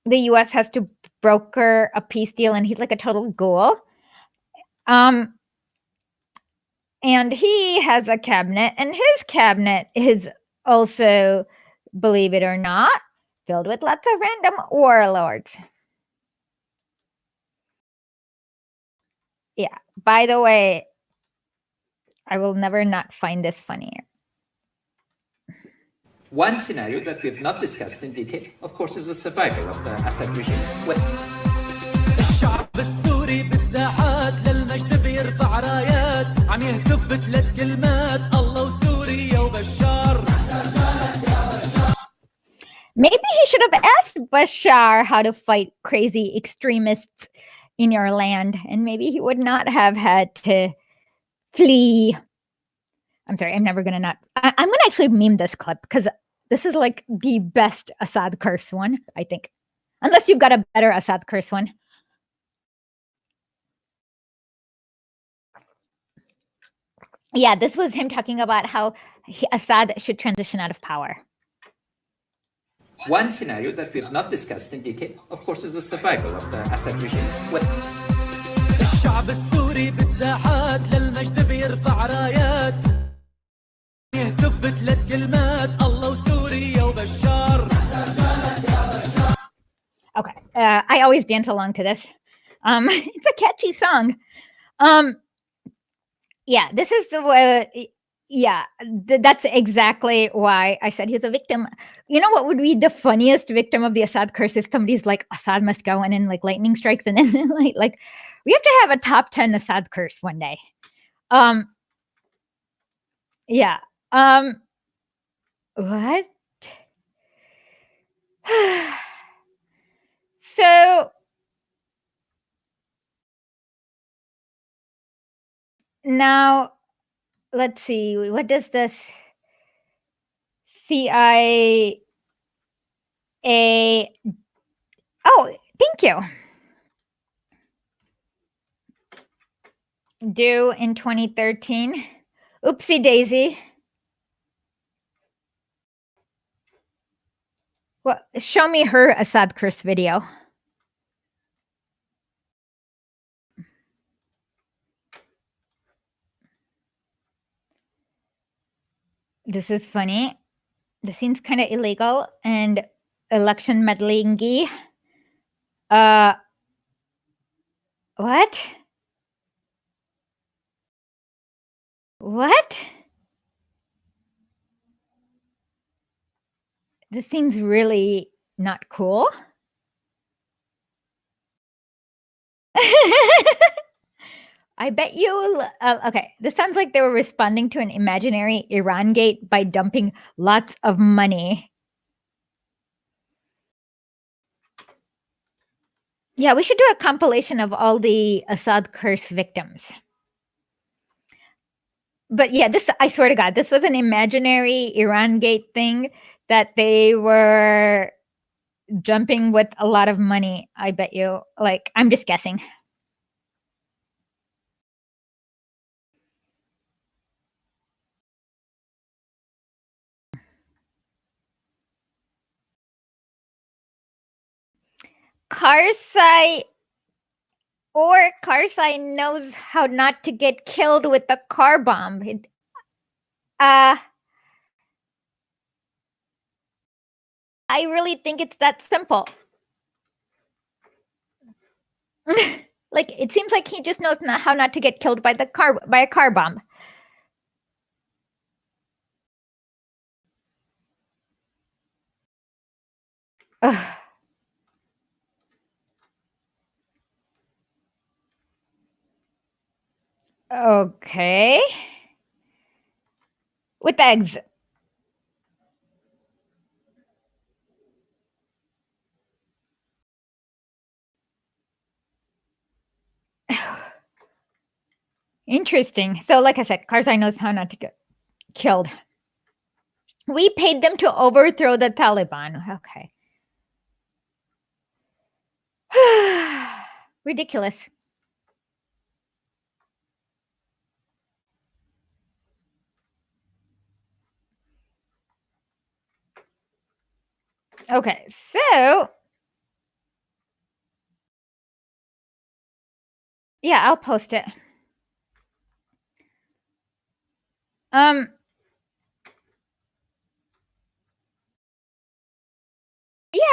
the U.S. has to broker a peace deal, and he's like a total ghoul. And he has a cabinet, and his cabinet is also believe it or not, filled with lots of random warlords. Yeah, by the way, I will never not find this funny. One scenario that we've not discussed in detail, of course, is the survival of the Assad regime. الشعب السوري بالساحات للمجد بيرفع رايات عم يهتف بثلاث كلمات الله وسوريا وبشار. Maybe he should have asked Bashar how to fight crazy extremists in your land, and maybe he would not have had to flee. I'm sorry, I'm never gonna not. I'm gonna actually meme this clip because this is like the best Assad curse one, I think. Unless you've got a better Assad curse one. Yeah, this was him talking about how Assad should transition out of power. One scenario that we've not discussed in detail, of course, is the survival of the Assad regime. الشعب السوري بالساحات للمجد بيرفع رايات يهتف بثلاث كلمات الله وسوريا وبشار. Okay, I always dance along to this. It's a catchy song. Yeah, this is the yeah, that's exactly why I said he's a victim. You know what would be the funniest victim of the Assad curse if somebody's like, Assad must go, and then like lightning strikes, and then like we have to have a top 10 Assad curse one day. Yeah. What? So now let's see, what does this CIA? Oh, thank you. Do in 2013. Oopsie daisy. Well, show me her Assad curse video. This is funny. This seems kind of illegal and election meddling-y. What? What? This seems really not cool. I bet you, okay, this sounds like they were responding to an imaginary Iran gate by dumping lots of money. Yeah, we should do a compilation of all the Assad curse victims. But yeah, this, I swear to God, this was an imaginary Iran gate thing that they were jumping with a lot of money, I bet you. Like, I'm just guessing. Karzai knows how not to get killed with a car bomb. I really think it's that simple. Like, it seems like he just knows how not to get killed by a car bomb. Ugh. Okay. With eggs. Interesting. So, like I said, Karzai knows how not to get killed. We paid them to overthrow the Taliban. Okay. Ridiculous. Okay, so yeah, I'll post it.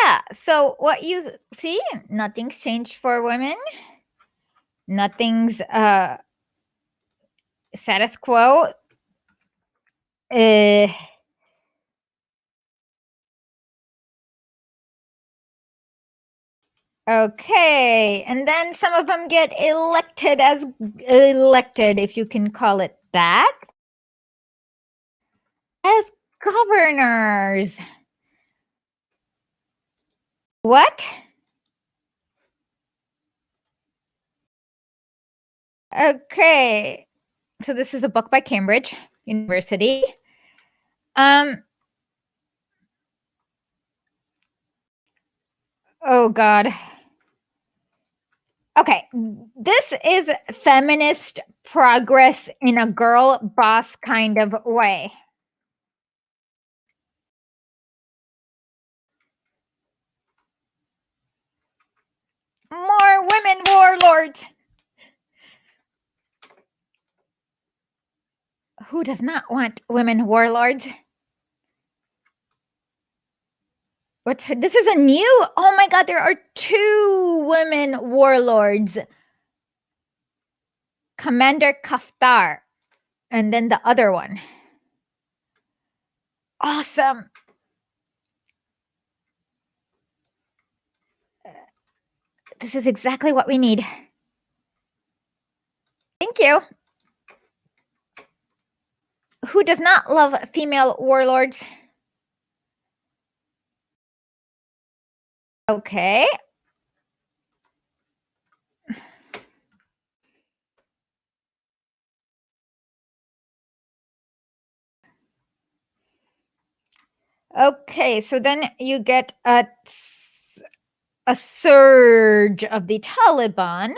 yeah, so what you see, nothing's changed for women. Nothing's status quo. Okay, and then some of them get elected, if you can call it that, as governors. What? Okay, so this is a book by Cambridge University. Oh God. Okay, this is feminist progress in a girl boss kind of way. More women warlords. Who does not want women warlords? This is a new, oh my God, there are 2 women warlords. Commander Kaftar, and then the other one. Awesome. This is exactly what we need. Thank you. Who does not love female warlords? Okay. Okay, so then you get a surge of the Taliban.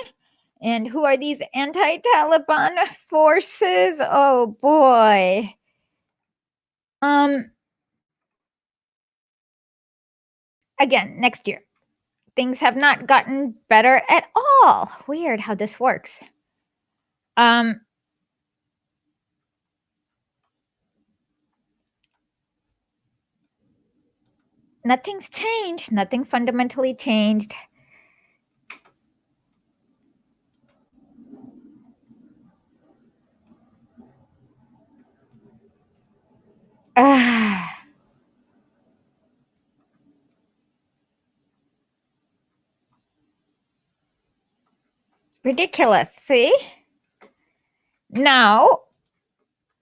And who are these anti-Taliban forces? Oh boy. Again, next year. Things have not gotten better at all. Weird how this works. Nothing's changed. Nothing fundamentally changed. Ridiculous, see? Now,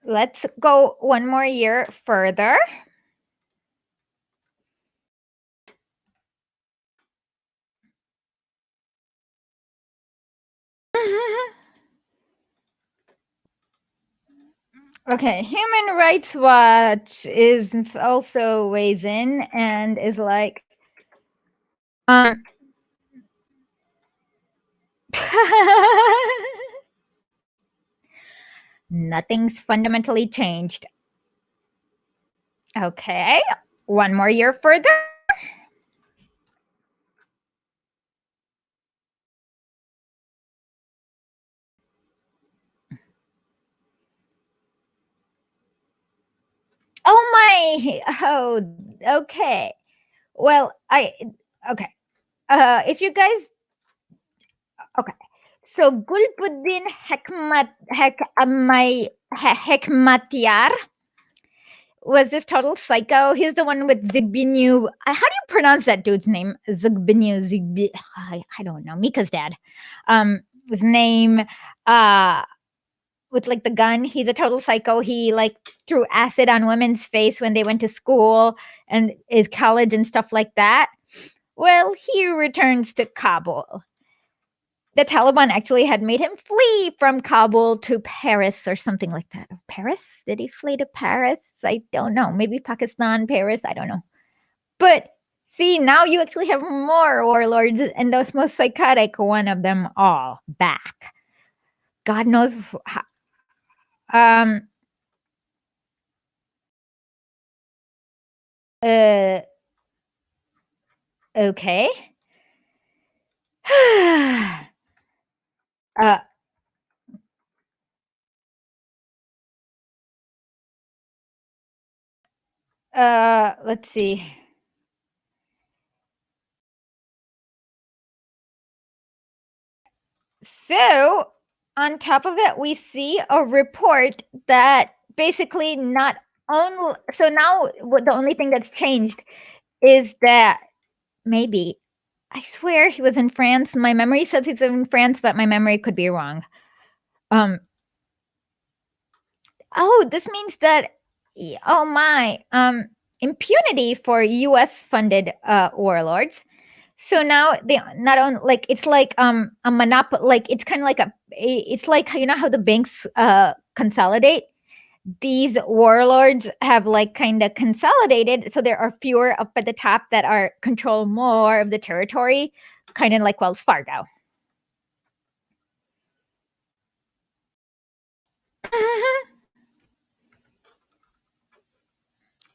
let's go one more year further. Okay, Human Rights Watch is also weighs in and is like, nothing's fundamentally changed. Okay, one more year further. Oh, okay. Well, okay. If you guys, okay. So Gulbuddin Hekmatyar was this total psycho. He's the one with Zigbinu. How do you pronounce that dude's name? Zigby. I don't know. Mika's dad. His name, with like the gun. He's a total psycho. He like threw acid on women's face when they went to school and his college and stuff like that. Well, he returns to Kabul. The Taliban actually had made him flee from Kabul to Paris or something like that. Paris? Did he flee to Paris? I don't know. Maybe Pakistan, Paris, I don't know. But see, now you actually have more warlords and the most psychotic one of them all back. God knows how. Okay. Let's see. So on top of it, we see a report that basically not only, so now the only thing that's changed is that maybe, I swear he was in France. My memory says he's in France, but my memory could be wrong. Oh, this means that, oh my, impunity for US funded warlords. So now they not only, like, it's like a monopoly, like it's kind of like it's like, you know how the banks consolidate. These warlords have like kind of consolidated, so there are fewer up at the top that are control more of the territory, kind of like Wells Fargo.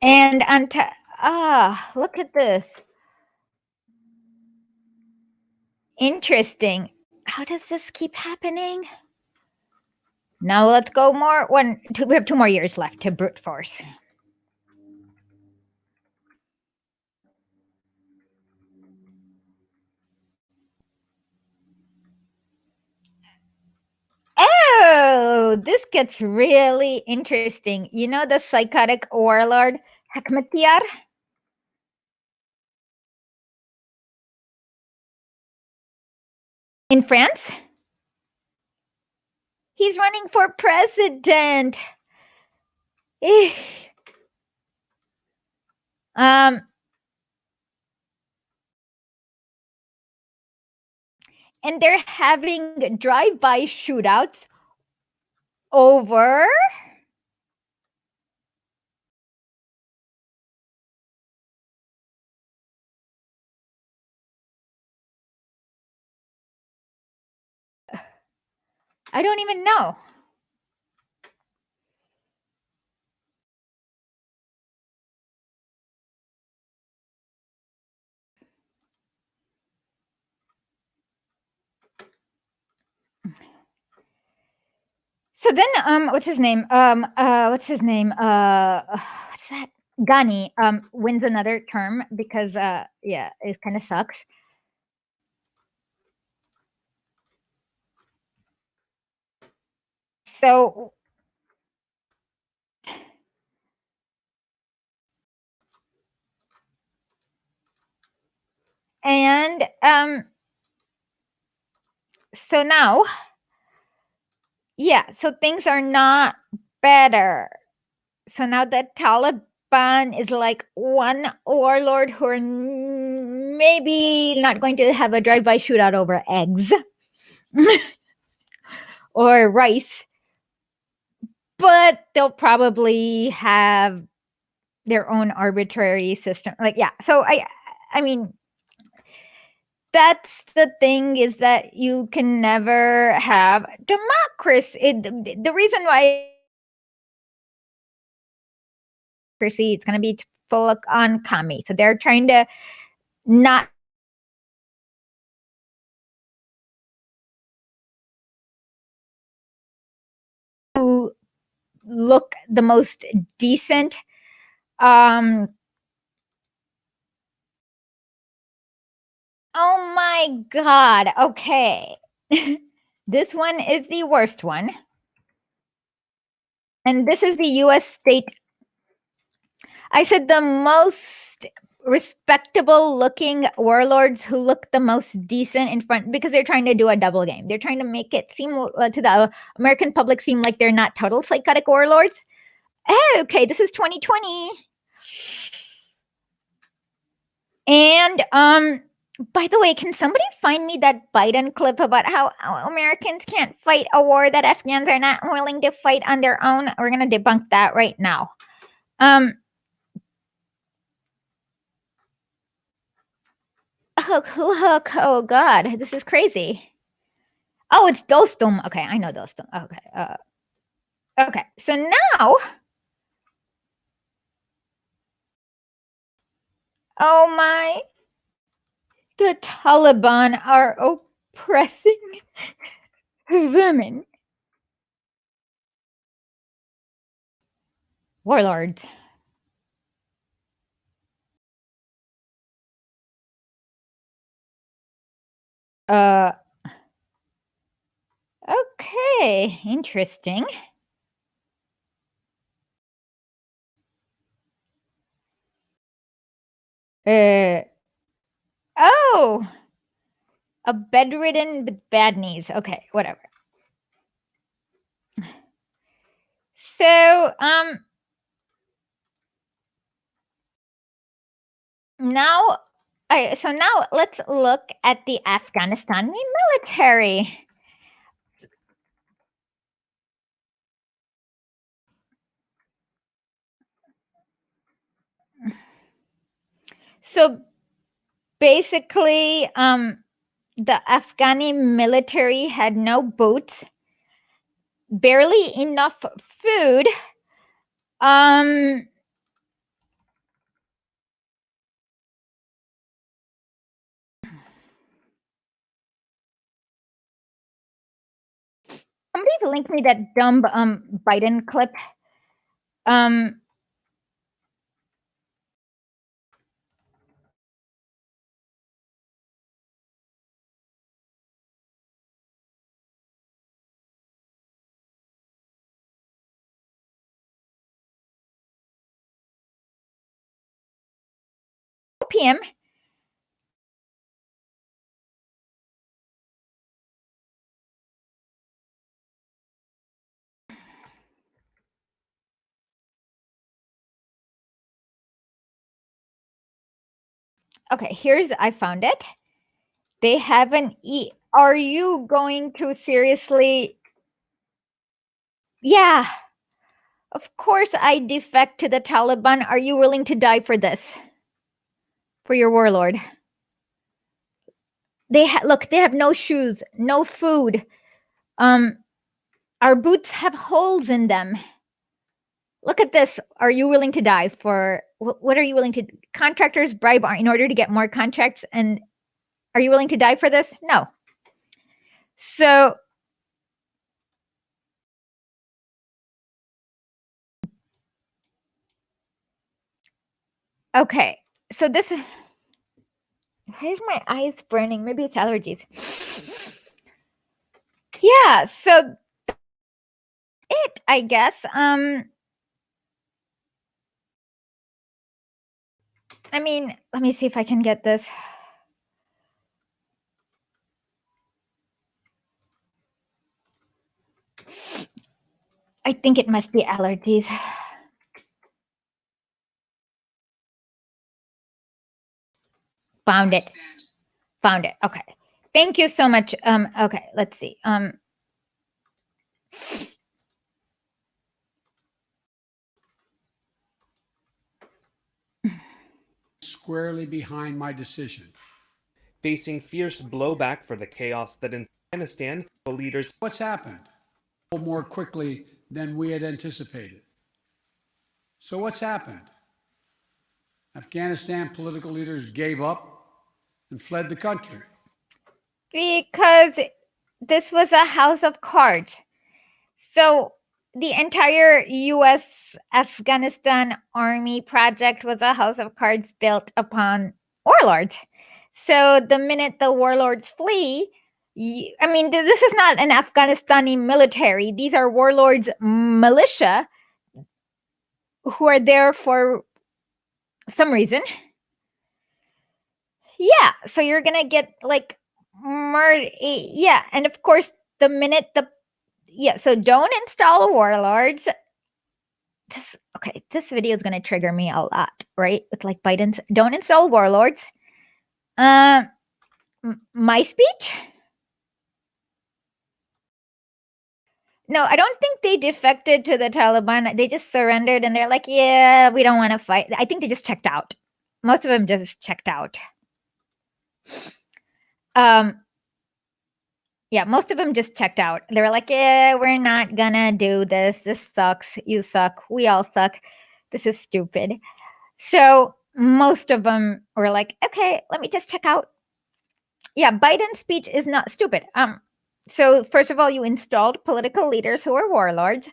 And look at this. Interesting. How does this keep happening? Now let's go more. We have 2 more years left to brute force. Oh, this gets really interesting. You know the psychotic warlord Hekmatyar? In France? He's running for president. And they're having drive-by shootouts over I don't even know. So then, what's his name? What's that? Ghani wins another term because, yeah, it kind of sucks. So, and so now, yeah, so things are not better. So now the Taliban is like one warlord who are maybe not going to have a drive-by shootout over eggs or rice, but they'll probably have their own arbitrary system. Like, yeah. So I mean, that's the thing, is that you can never have democracy. The reason why it's going to be full on commie. So they're trying to not look the most decent. Oh my God. Okay. This one is the worst one. And this is the US state. I said the most respectable looking warlords who look the most decent in front, because they're trying to do a double game. They're trying to make it seem to the American public seem like they're not total psychotic warlords. Okay, this is 2020. And by the way, can somebody find me that Biden clip about how Americans can't fight a war that Afghans are not willing to fight on their own? We're going to debunk that right now. Oh God, this is crazy. Oh, it's Dostum. Okay, I know Dostum. Okay. Okay, so now, oh my, the Taliban are oppressing women. Warlords. Okay, interesting. Oh, a bedridden with bad knees. Okay, whatever. So, now let's look at the Afghanistan military. So basically, the Afghani military had no boots, barely enough food. Somebody link me that dumb Biden clip. Opium. Okay, I found it. They haven't Are you going to seriously? Yeah. Of course I defect to the Taliban. Are you willing to die for this? For your warlord? Look, they have no shoes, no food. Our boots have holes in them. Look at this. Are you willing to die for what are you willing to contractors bribe in order to get more contracts? And are you willing to die for this? No. So okay. So this is why is my eyes burning? Maybe it's allergies. Yeah, so I guess. I mean, let me see if I can get this. I think it must be allergies. Found it. Okay. Thank you so much. Okay, let's see. Squarely behind my decision. Facing fierce blowback for the chaos that in Afghanistan, the leaders. What's happened? More quickly than we had anticipated. So what's happened? Afghanistan political leaders gave up and fled the country. Because this was a house of cards. So the entire US Afghanistan army project was a house of cards built upon warlords. So the minute the warlords flee, I mean, this is not an Afghanistani military. These are warlords militia who are there for some reason. Yeah, so you're gonna get like murder. Yeah, and of course, the minute so don't install warlords. This video is gonna trigger me a lot, right? With like Biden's don't install warlords. My speech? No, I don't think they defected to the Taliban. They just surrendered and they're like, yeah, we don't want to fight. I think they just checked out. Most of them just checked out. Yeah, most of them just checked out. They were like, yeah, we're not gonna do this. This sucks. You suck. We all suck. This is stupid. So most of them were like, okay, let me just check out. Yeah, Biden's speech is not stupid. So first of all, you installed political leaders who are warlords.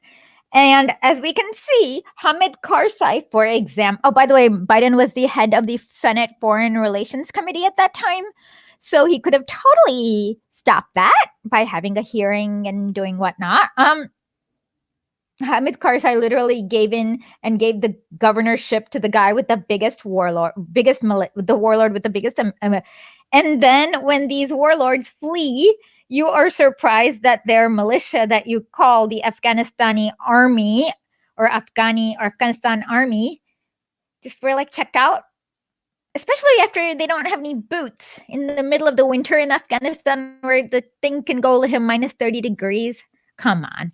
And as we can see, Hamid Karzai, for example, oh, by the way, Biden was the head of the Senate Foreign Relations Committee at that time. So he could have totally stopped that by having a hearing and doing whatnot. Hamid Karzai literally gave in and gave the governorship to the guy with the biggest warlord, the warlord with the biggest. And then when these warlords flee, you are surprised that their militia that you call the Afghanistani army or Afghanistan army just were like checked out. Especially after they don't have any boots in the middle of the winter in Afghanistan where the thing can go to minus 30 degrees. Come on.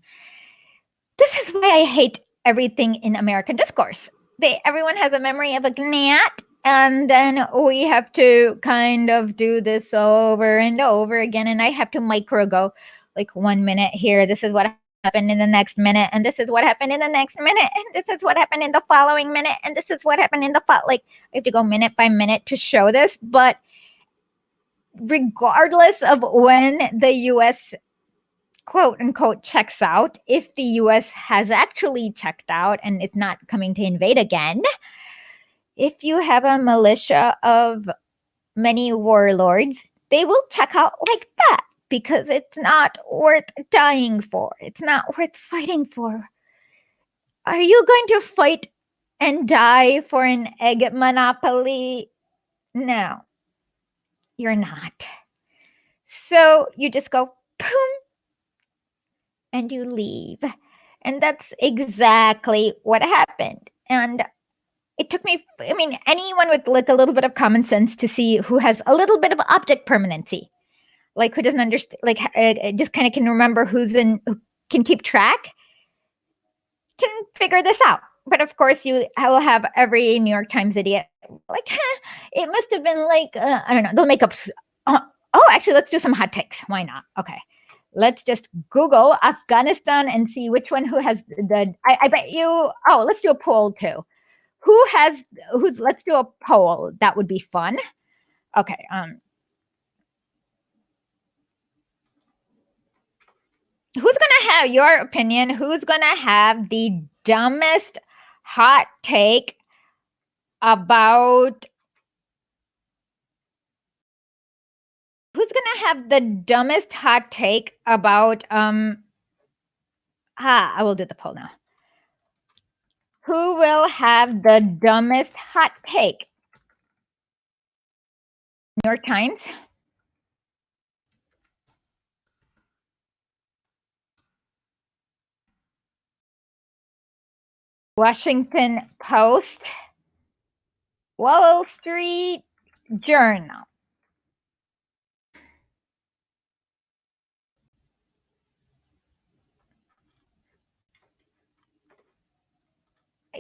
This is why I hate everything in American discourse. Everyone has a memory of a gnat, and then we have to kind of do this over and over again. And I have to micro go like 1 minute here. This is what happened in the next minute, and this is what happened in the next minute, and this is what happened in the following minute, and this is what happened in the like I have to go minute by minute to show this. But regardless of when the US quote unquote checks out, if the US has actually checked out and is not coming to invade again, if you have a militia of many warlords, they will check out like that because it's not worth dying for. It's not worth fighting for. Are you going to fight and die for an egg monopoly? No, you're not. So you just go, boom, and you leave. And that's exactly what happened. And it took me, anyone with like a little bit of common sense to see who has a little bit of object permanency, like who doesn't understand, like just kind of can remember who can keep track, can figure this out. But of course, you will have every New York Times idiot like, it must have been like, I don't know, they'll make up. Actually, let's do some hot takes. Why not? Okay. Let's just Google Afghanistan and see which one who has I bet you, let's do a poll too. Let's do a poll. That would be fun. Okay. Who's going to have your opinion? Who's going to have the dumbest hot take about who's going to have the dumbest hot take about I will do the poll now. Who will have the dumbest hot take? New York Times, Washington Post, Wall Street Journal.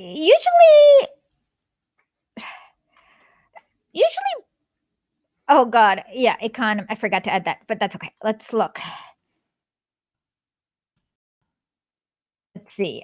Usually, oh God, yeah, economy. I forgot to add that, but that's okay. Let's look. Let's see.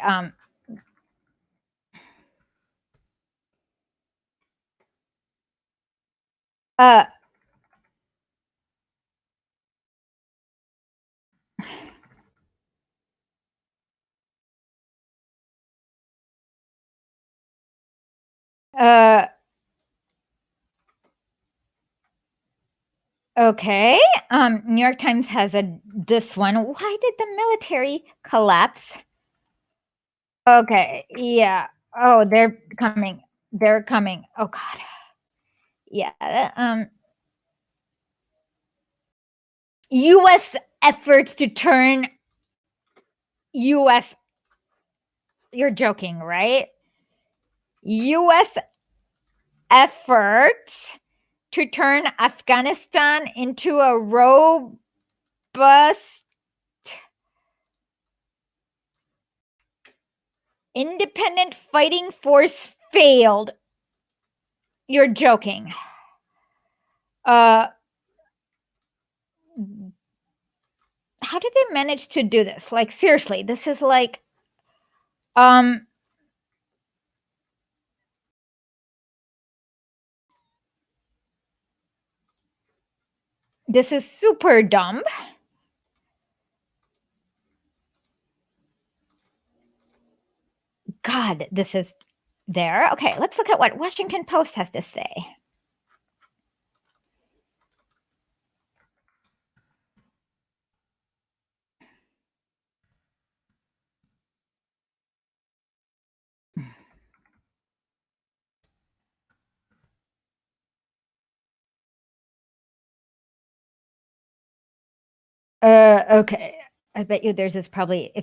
Okay. New York Times has this one. Why did the military collapse? Okay. Yeah. Oh, they're coming. They're coming. Oh God. Yeah. U.S. efforts to turn U.S. You're joking, right? U.S. efforts to turn Afghanistan into a robust independent fighting force failed. You're joking. How did they manage to do this? Like, seriously, this is like, this is super dumb. God, this is there. Okay, let's look at what Washington Post has to say. Okay. I bet you theirs is probably I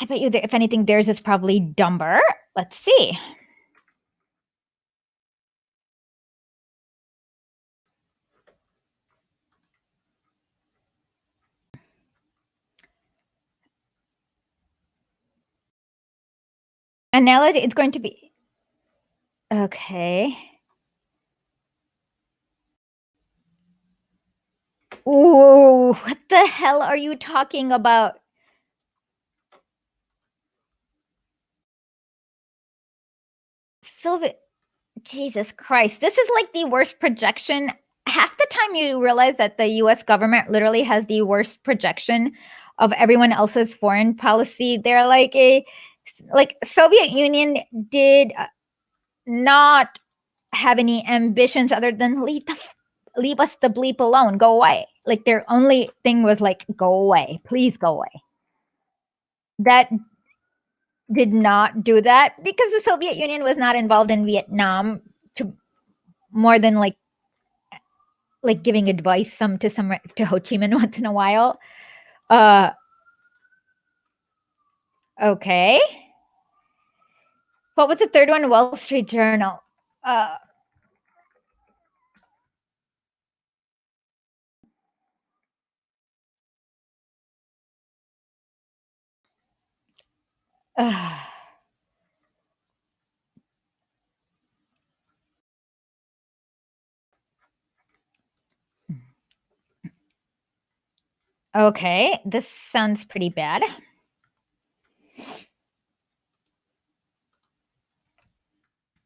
bet you if anything, theirs is probably dumber. Let's see. Analogy, it's going to be okay. Ooh, what the hell are you talking about? Soviet, Jesus Christ, this is like the worst projection. Half the time you realize that the US government literally has the worst projection of everyone else's foreign policy. They're like Soviet Union did not have any ambitions other than leave us the bleep alone, go away. Like their only thing was like, go away, please go away. That did not do that because the Soviet Union was not involved in Vietnam to more than like giving advice to Ho Chi Minh once in a while. Okay. What was the third one? Wall Street Journal. Okay, this sounds pretty bad.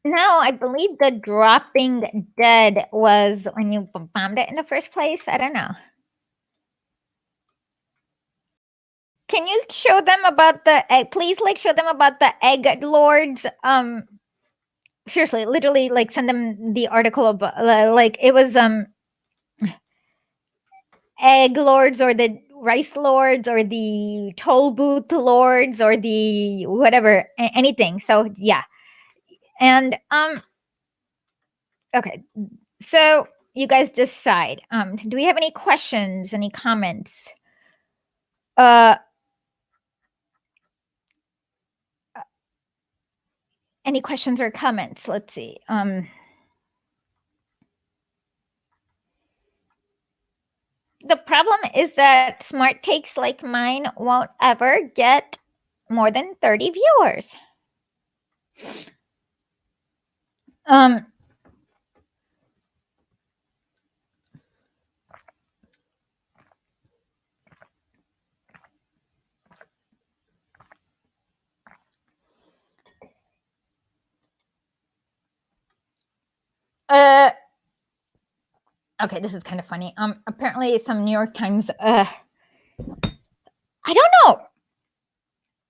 No, I believe the dropping dead was when you bombed it in the first place. I don't know. Can you show them about the egg? Please, show them about the egg lords. Seriously, literally, send them the article about it was egg lords or the rice lords or the toll booth lords or the whatever, anything. So yeah, and okay, so you guys decide. Do we have any questions, any comments? Any questions or comments? Let's see. The problem is that smart takes like mine won't ever get more than 30 viewers. Okay, this is kind of funny. Apparently some New York Times, I don't know.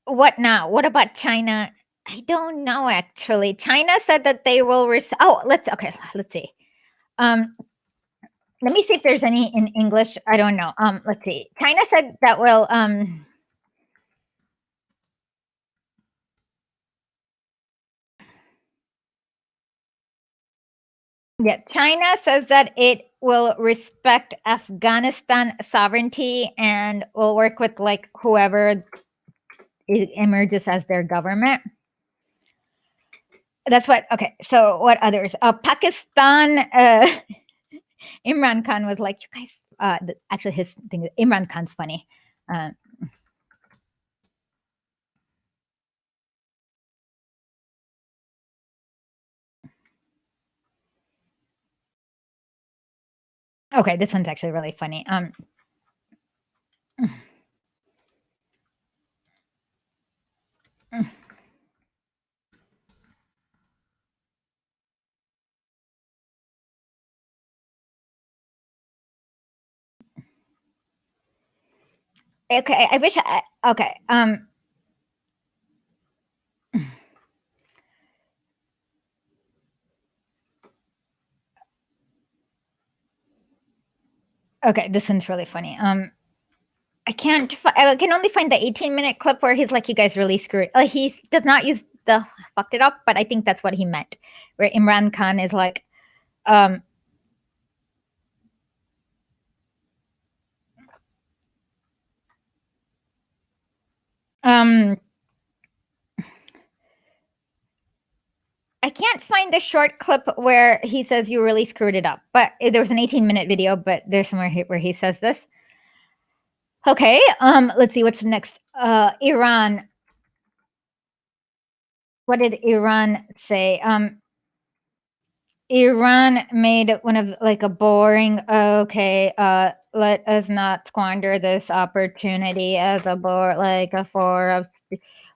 What now? What about China? I don't know, actually. China said that they will let's see. Let me see if there's any in English. I don't know. Let's see. China said that will, yeah, China says that it will respect Afghanistan sovereignty and will work with whoever emerges as their government. That's what. Okay, so what others? Pakistan. Imran Khan was like, you guys. Actually, his thing. Imran Khan's funny. Okay, this one's actually really funny. Okay, I wish okay. Okay, this one's really funny. I can only find the 18-minute clip where he's like, you guys really screwed. He does not use the fucked it up, but I think that's what he meant. Where Imran Khan is like, I can't find the short clip where he says you really screwed it up, but there was an 18-minute video, but there's somewhere where he says this. Okay, let's see what's next. Iran. What did Iran say? Iran made one of like a boring, okay, let us not squander this opportunity as a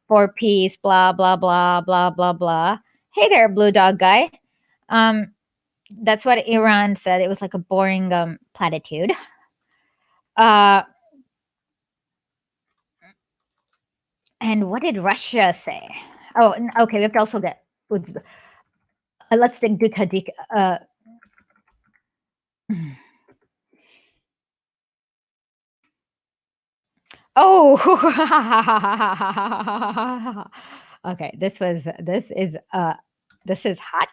for peace, blah, blah, blah, blah, blah, blah. Hey there, blue dog guy. That's what Iran said. It was like a boring platitude. And what did Russia say? Oh, okay, we have to also get, let's do Tajik. Oh, okay. This is hot.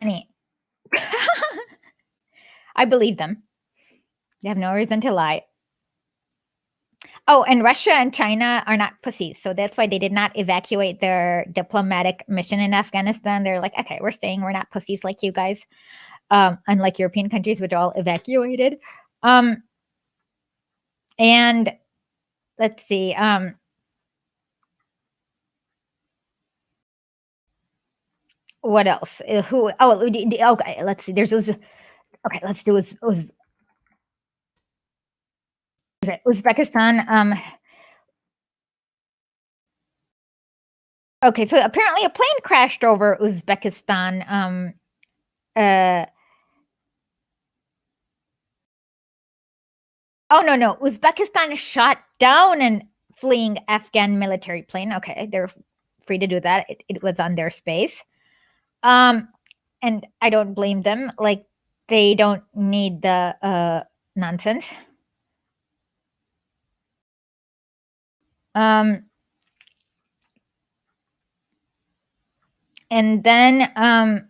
Funny. I believe them. They have no reason to lie. Oh, and Russia and China are not pussies, so that's why they did not evacuate their diplomatic mission in Afghanistan. They're like, okay, we're staying. We're not pussies like you guys, unlike European countries, which are all evacuated. And let's see. What else? Who? Oh, okay. Let's see. There's those. Okay, let's do Uzbekistan. Okay, so apparently a plane crashed over Uzbekistan. Oh, no. Uzbekistan shot down an fleeing Afghan military plane. Okay, they're free to do that. It was on their space. And I don't blame them. Like, they don't need the nonsense. And then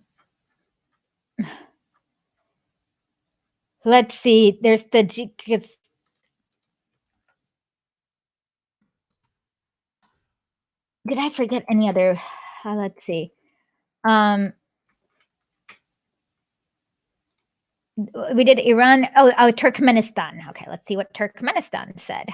let's see. There's Tajikistan. Did I forget any other? Let's see. We did Iran. Oh, Turkmenistan. Okay, let's see what Turkmenistan said.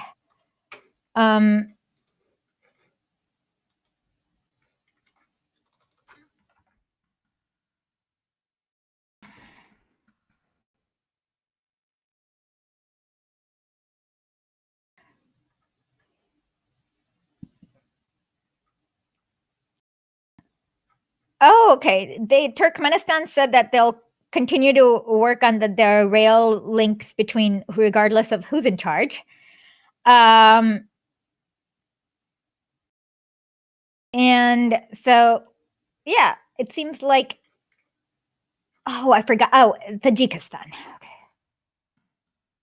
Oh, okay. Turkmenistan said that they'll continue to work on their rail links between, regardless of who's in charge. And so, yeah, it seems like, oh, I forgot. Oh, Tajikistan.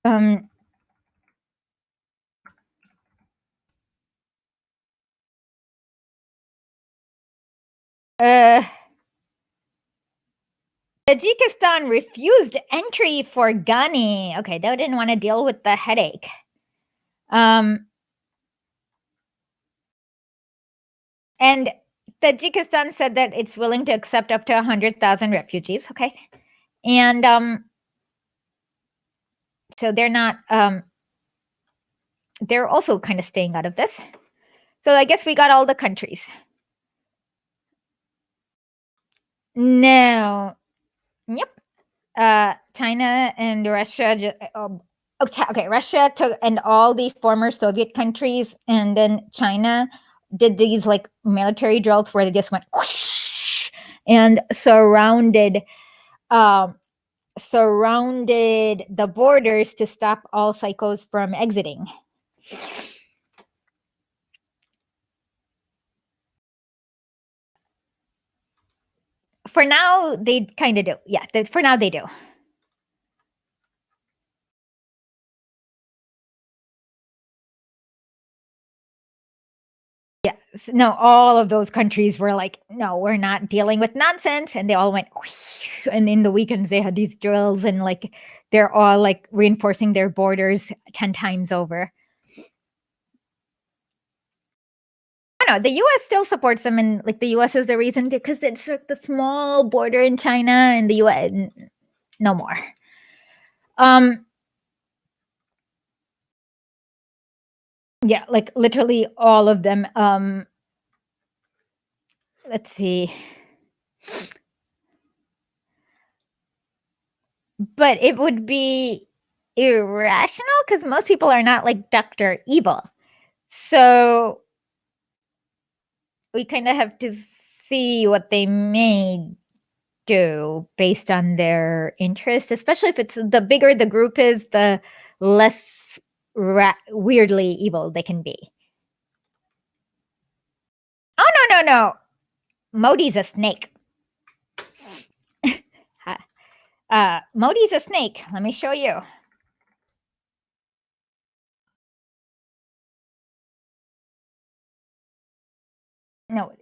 Okay. Tajikistan refused entry for Ghani. Okay, they didn't want to deal with the headache. And Tajikistan said that it's willing to accept up to 100,000 refugees. Okay, and so they're not. They're also kind of staying out of this. So I guess we got all the countries. No. Yep. China and Russia. Okay, Russia took, and all the former Soviet countries, and then China did these like military drills where they just went whoosh, and surrounded the borders to stop all psychos from exiting. For now, they kind of do. Yeah, for now they do. Yeah, no, all of those countries were like, no, we're not dealing with nonsense. And they all went, whoosh, and in the weekends they had these drills, and like they're all like reinforcing their borders 10 times over. no, the U.S. still supports them, and like the U.S. is the reason because it's like the small border in China, and the U.S. no more. Yeah, like literally all of them. Let's see. But it would be irrational because most people are not like Dr. Evil. So we kind of have to see what they may do based on their interest, especially if it's the bigger the group is, the less weirdly evil they can be. Oh, no. Modi's a snake. Modi's a snake. Let me show you. No.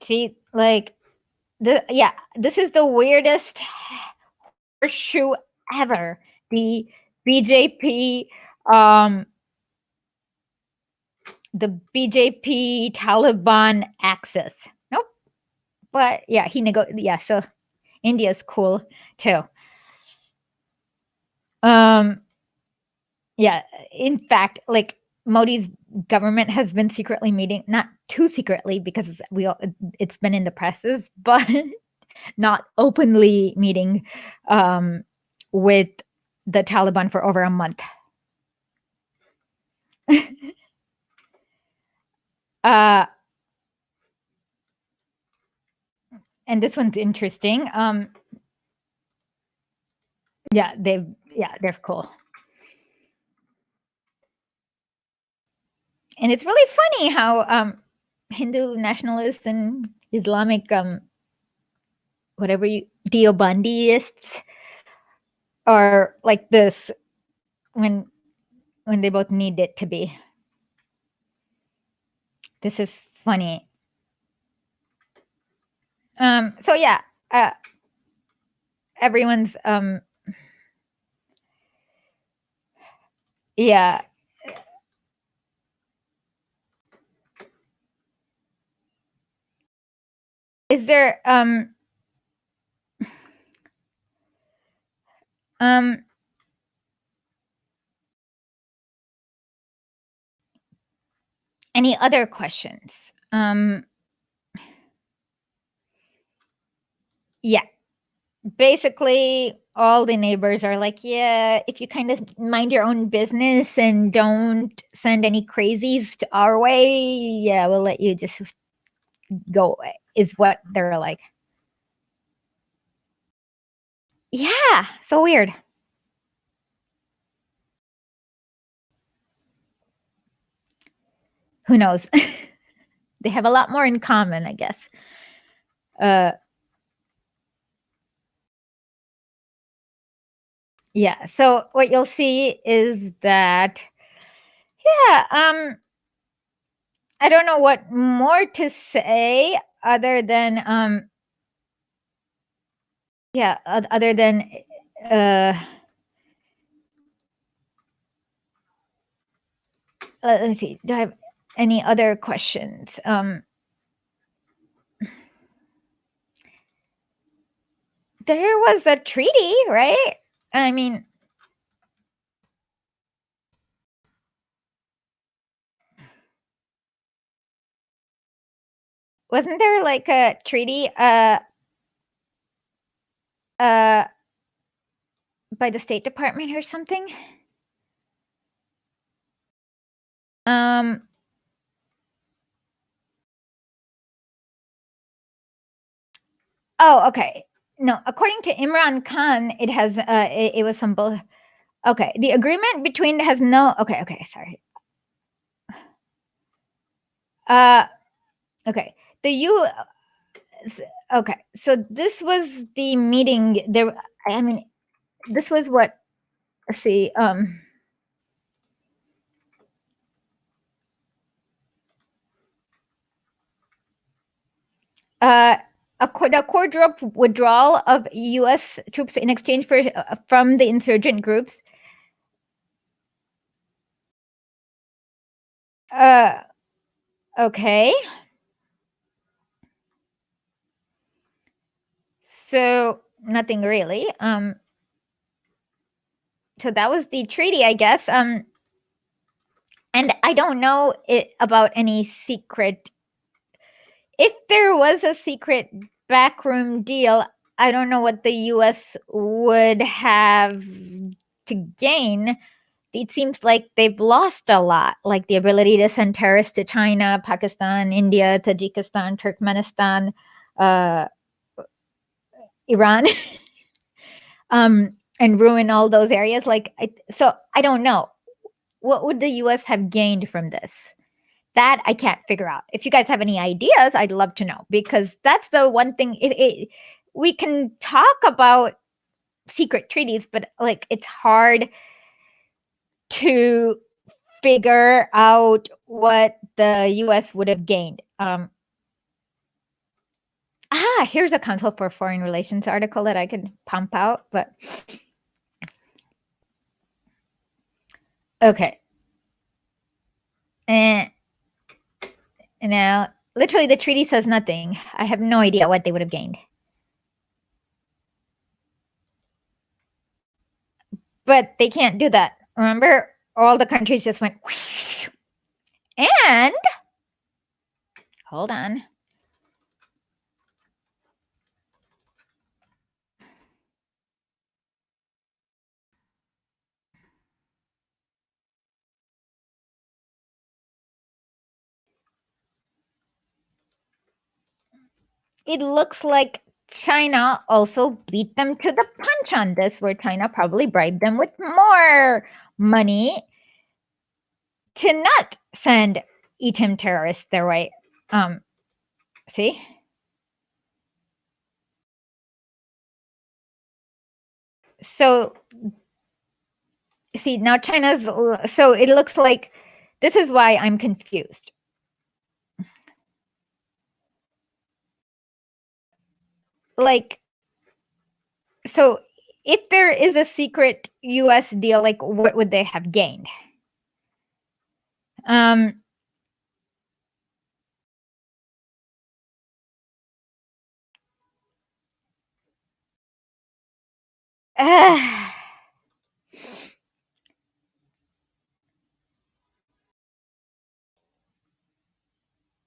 See, like, this is the weirdest horseshoe ever. The BJP, Taliban axis. Nope. But yeah, so India's cool too. Yeah, in fact, like Modi's government has been secretly meeting, not too secretly because it's been in the presses, but not openly meeting with the Taliban for over a month. And this one's interesting. They're cool. And it's really funny how Hindu nationalists and Islamic Deobandis are like this when they both need it to be. This is funny. So yeah, everyone's yeah. Is there any other questions? Yeah. Basically, all the neighbors are like, yeah, if you kind of mind your own business and don't send any crazies to our way, yeah, we'll let you just go, is what they're like. Yeah, so weird. Who knows? They have a lot more in common, I guess. Yeah, so what you'll see is that, I don't know what more to say other than, other than, let me see, do I have any other questions? There was a treaty, right? I mean, wasn't there like a treaty by the State Department or something? Oh, okay. No, according to Imran Khan, it has it was some okay, the agreement between has no, okay, sorry. Okay. Okay. So this was the meeting. I mean, this was what. Let's see. The core withdrawal of U.S. troops in exchange from the insurgent groups. Okay. So nothing really. So that was the treaty, I guess. And I don't know about any secret. If there was a secret backroom deal, I don't know what the U.S. would have to gain. It seems like they've lost a lot, like the ability to send terrorists to China, Pakistan, India, Tajikistan, Turkmenistan, Iran, and ruin all those areas. So I don't know. What would the U.S. have gained from this? That I can't figure out. If you guys have any ideas, I'd love to know, because that's the one thing. We can talk about secret treaties, but like it's hard to figure out what the U.S. would have gained. Here's a Council for Foreign Relations article that I could pump out, but okay. And now, literally, the treaty says nothing. I have no idea what they would have gained. But they can't do that. Remember, all the countries just went whoosh. And hold on. It looks like China also beat them to the punch on this, where China probably bribed them with more money to not send ETIM terrorists their way. See? So, see, now so it looks like this is why I'm confused. Like, so if there is a secret US deal, like what would they have gained?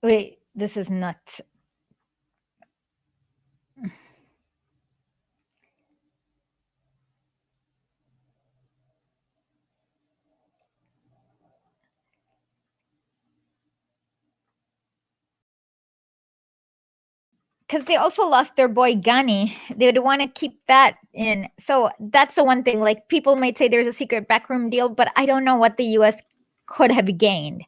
Wait, this is nuts. Because they also lost their boy Ghani. They would want to keep that in. So that's the one thing. Like, people might say there's a secret backroom deal, but I don't know what the US could have gained.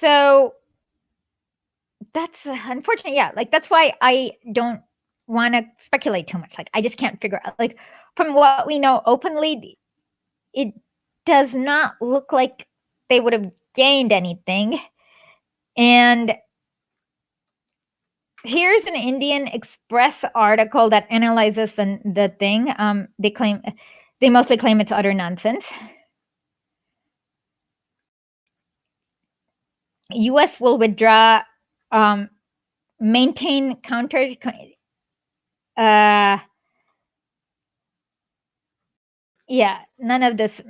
So that's unfortunate. Yeah, like that's why I don't want to speculate too much. Like, I just can't figure out. Like, from what we know openly, it does not look like they would have gained anything. And here's an Indian Express article that analyzes the thing. They mostly claim it's utter nonsense. U.S. will withdraw, maintain counter. Yeah, none of this.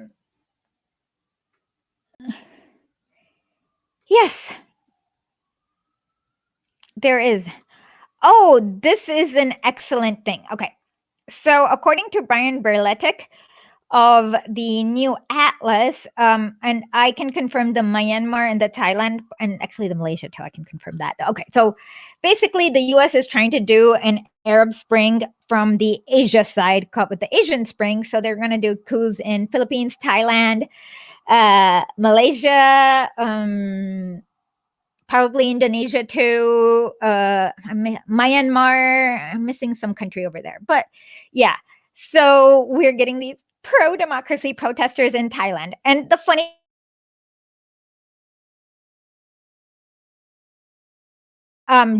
Yes, there is. Oh, this is an excellent thing. Okay. So according to Brian Berletic, of the new atlas, and I can confirm the Myanmar and the Thailand, and actually the Malaysia too, I can confirm that. Okay, so basically the US is trying to do an Arab Spring from the Asia side, called with the Asian Spring. So they're going to do coups in Philippines, Thailand, Malaysia, probably Indonesia too, Myanmar. I'm missing some country over there, but yeah. So we're getting these pro-democracy protesters in Thailand, and the funny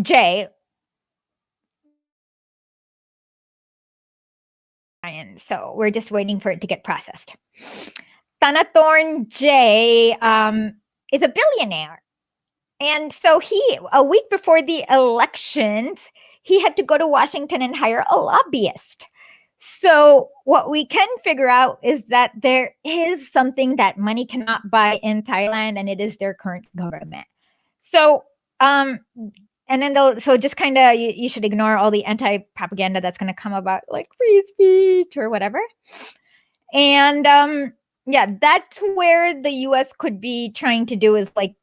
Jay, and so we're just waiting for it to get processed. Thanathorn Jay is a billionaire. And so a week before the elections, he had to go to Washington and hire a lobbyist. So what we can figure out is that there is something that money cannot buy in Thailand, and it is their current government. So, and then so just kind of, you should ignore all the anti-propaganda that's going to come about, like free speech or whatever. And yeah, that's where the US could be trying to do, is like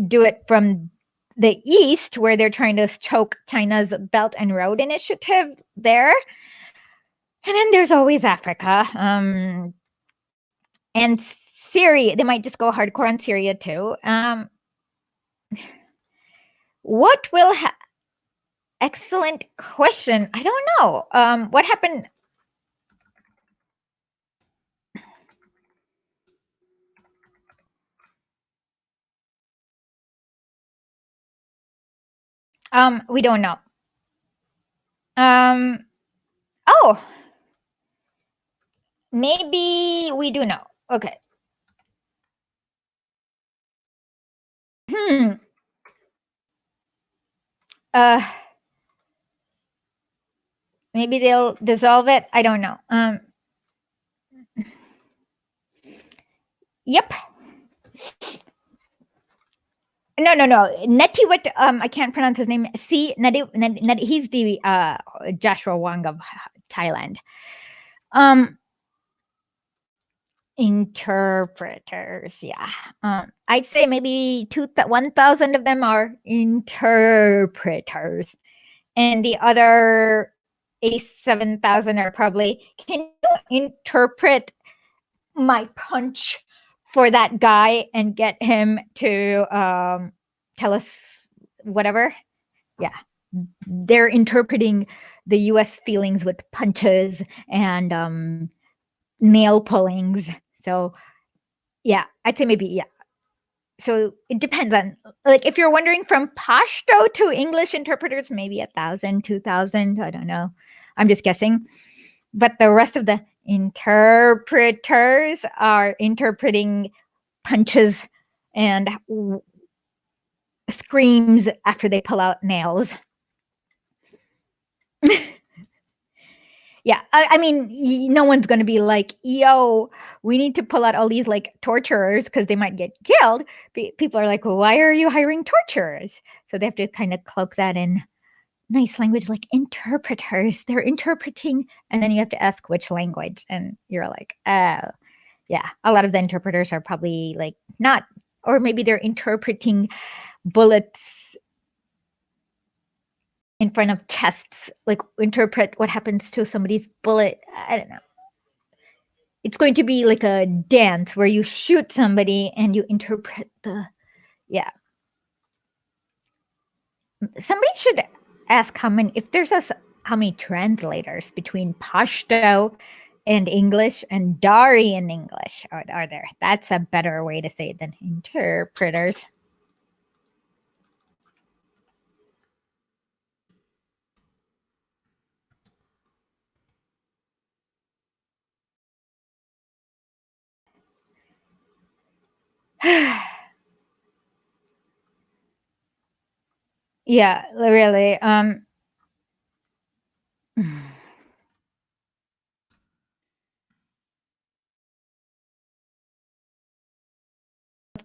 do it from the east, where they're trying to choke China's Belt and Road Initiative there. And then there's always Africa, and Syria. They might just go hardcore on Syria too. What will excellent question. I don't know. What happened? We don't know. Oh, maybe we do know. Okay. Maybe they'll dissolve it. I don't know. Yep. No. Netiwat, I can't pronounce his name. See, he's the Joshua Wong of Thailand. Interpreters, yeah. I'd say maybe 1,000 of them are interpreters, and the other 87,000 are probably, can you interpret my punch for that guy and get him to tell us whatever? Yeah, they're interpreting the US feelings with punches and nail pullings. So yeah, I'd say maybe, yeah. So it depends on, like, if you're wondering from Pashto to English interpreters, maybe 1,000, 2,000, I don't know. I'm just guessing. But the rest of the interpreters are interpreting punches and screams after they pull out nails. Yeah, I mean, no one's going to be like, yo, we need to pull out all these like torturers because they might get killed. People are like, well, why are you hiring torturers? So they have to kind of cloak that in nice language, like interpreters. They're interpreting, and then you have to ask which language. And you're like, oh, yeah, a lot of the interpreters are probably like not, or maybe they're interpreting bullets in front of chests, like interpret what happens to somebody's bullet. I don't know. It's going to be like a dance where you shoot somebody and you interpret yeah. Somebody should ask how many translators between Pashto and English and Dari in English are there. That's a better way to say it than interpreters. Yeah, really. Of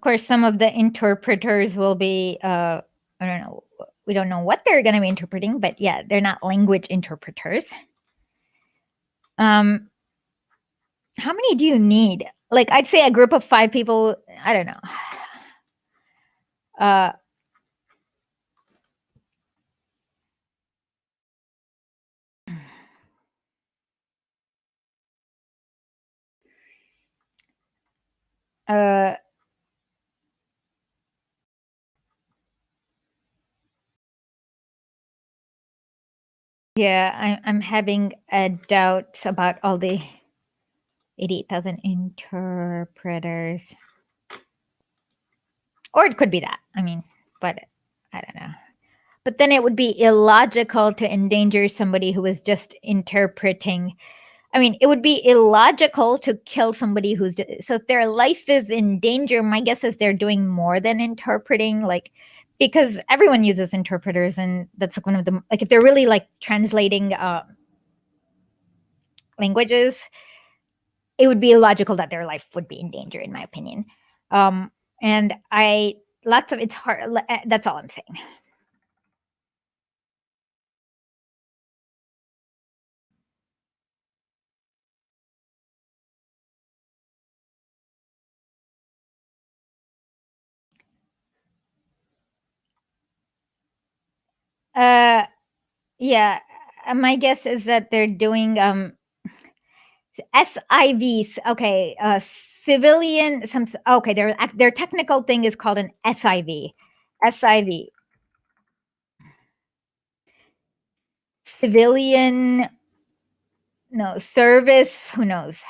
course, some of the interpreters will be, I don't know, we don't know what they're going to be interpreting, but yeah, they're not language interpreters. How many do you need? Like, I'd say a group of 5 people. I don't know. Yeah, I'm having doubts about all the 88,000 interpreters. Or it could be that. I mean, but I don't know. But then it would be illogical to endanger somebody who is just interpreting. I mean, it would be illogical to kill somebody who's so if their life is in danger, my guess is they're doing more than interpreting, like, because everyone uses interpreters, and that's like one of the, like, if they're really like translating languages, it would be illogical that their life would be in danger, in my opinion. And it's hard. That's all I'm saying. Yeah, my guess is that they're doing SIVs. Okay, civilian. Okay, their technical thing is called an SIV. SIV. Civilian. No, service. Who knows?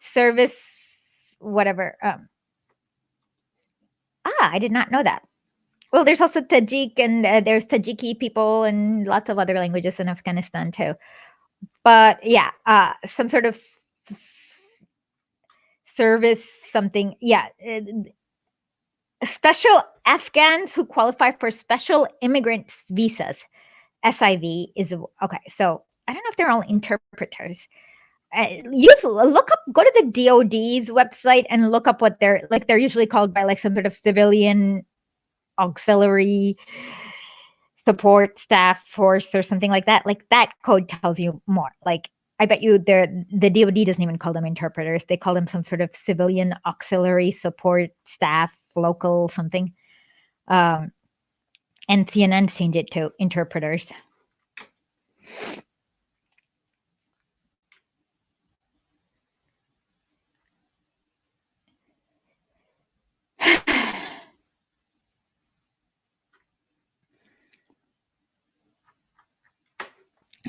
Service. Whatever. I did not know that. Well, there's also Tajik, and there's Tajiki people, and lots of other languages in Afghanistan too. But yeah, some sort of service something. Yeah, special Afghans who qualify for special immigrant visas. SIV is okay. So I don't know if they're all interpreters. Look up, go to the DoD's website and look up what they're like. They're usually called by like some sort of civilian auxiliary support staff force or something like that. Like, that code tells you more. Like, I bet you the DoD doesn't even call them interpreters. They call them some sort of civilian auxiliary support staff, local something. And CNN's changed it to interpreters.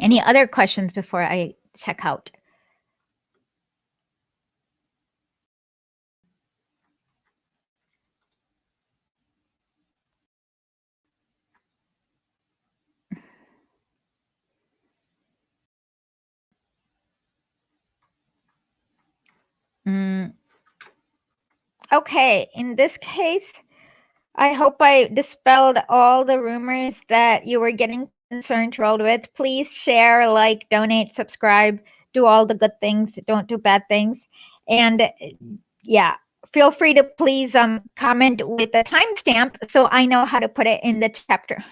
Any other questions before I check out? Okay, in this case, I hope I dispelled all the rumors that you were getting concerned, trolled with. Please share, like, donate, subscribe, do all the good things. Don't do bad things. And yeah, feel free to please comment with a timestamp so I know how to put it in the chapter.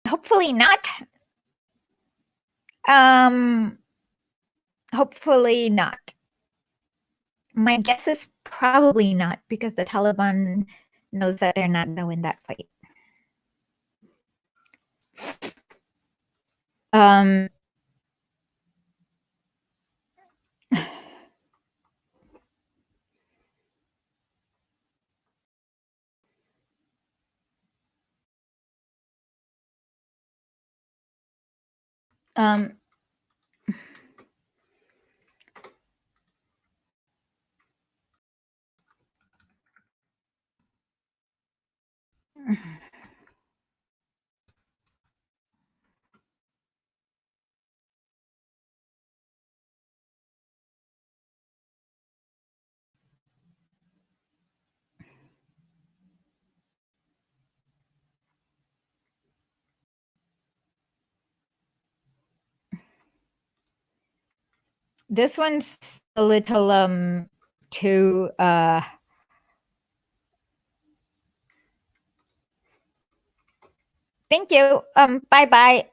Hopefully not. Hopefully not. My guess is probably not, because the Taliban knows that they're not going to win that fight. This one's a little too thank you. Bye bye.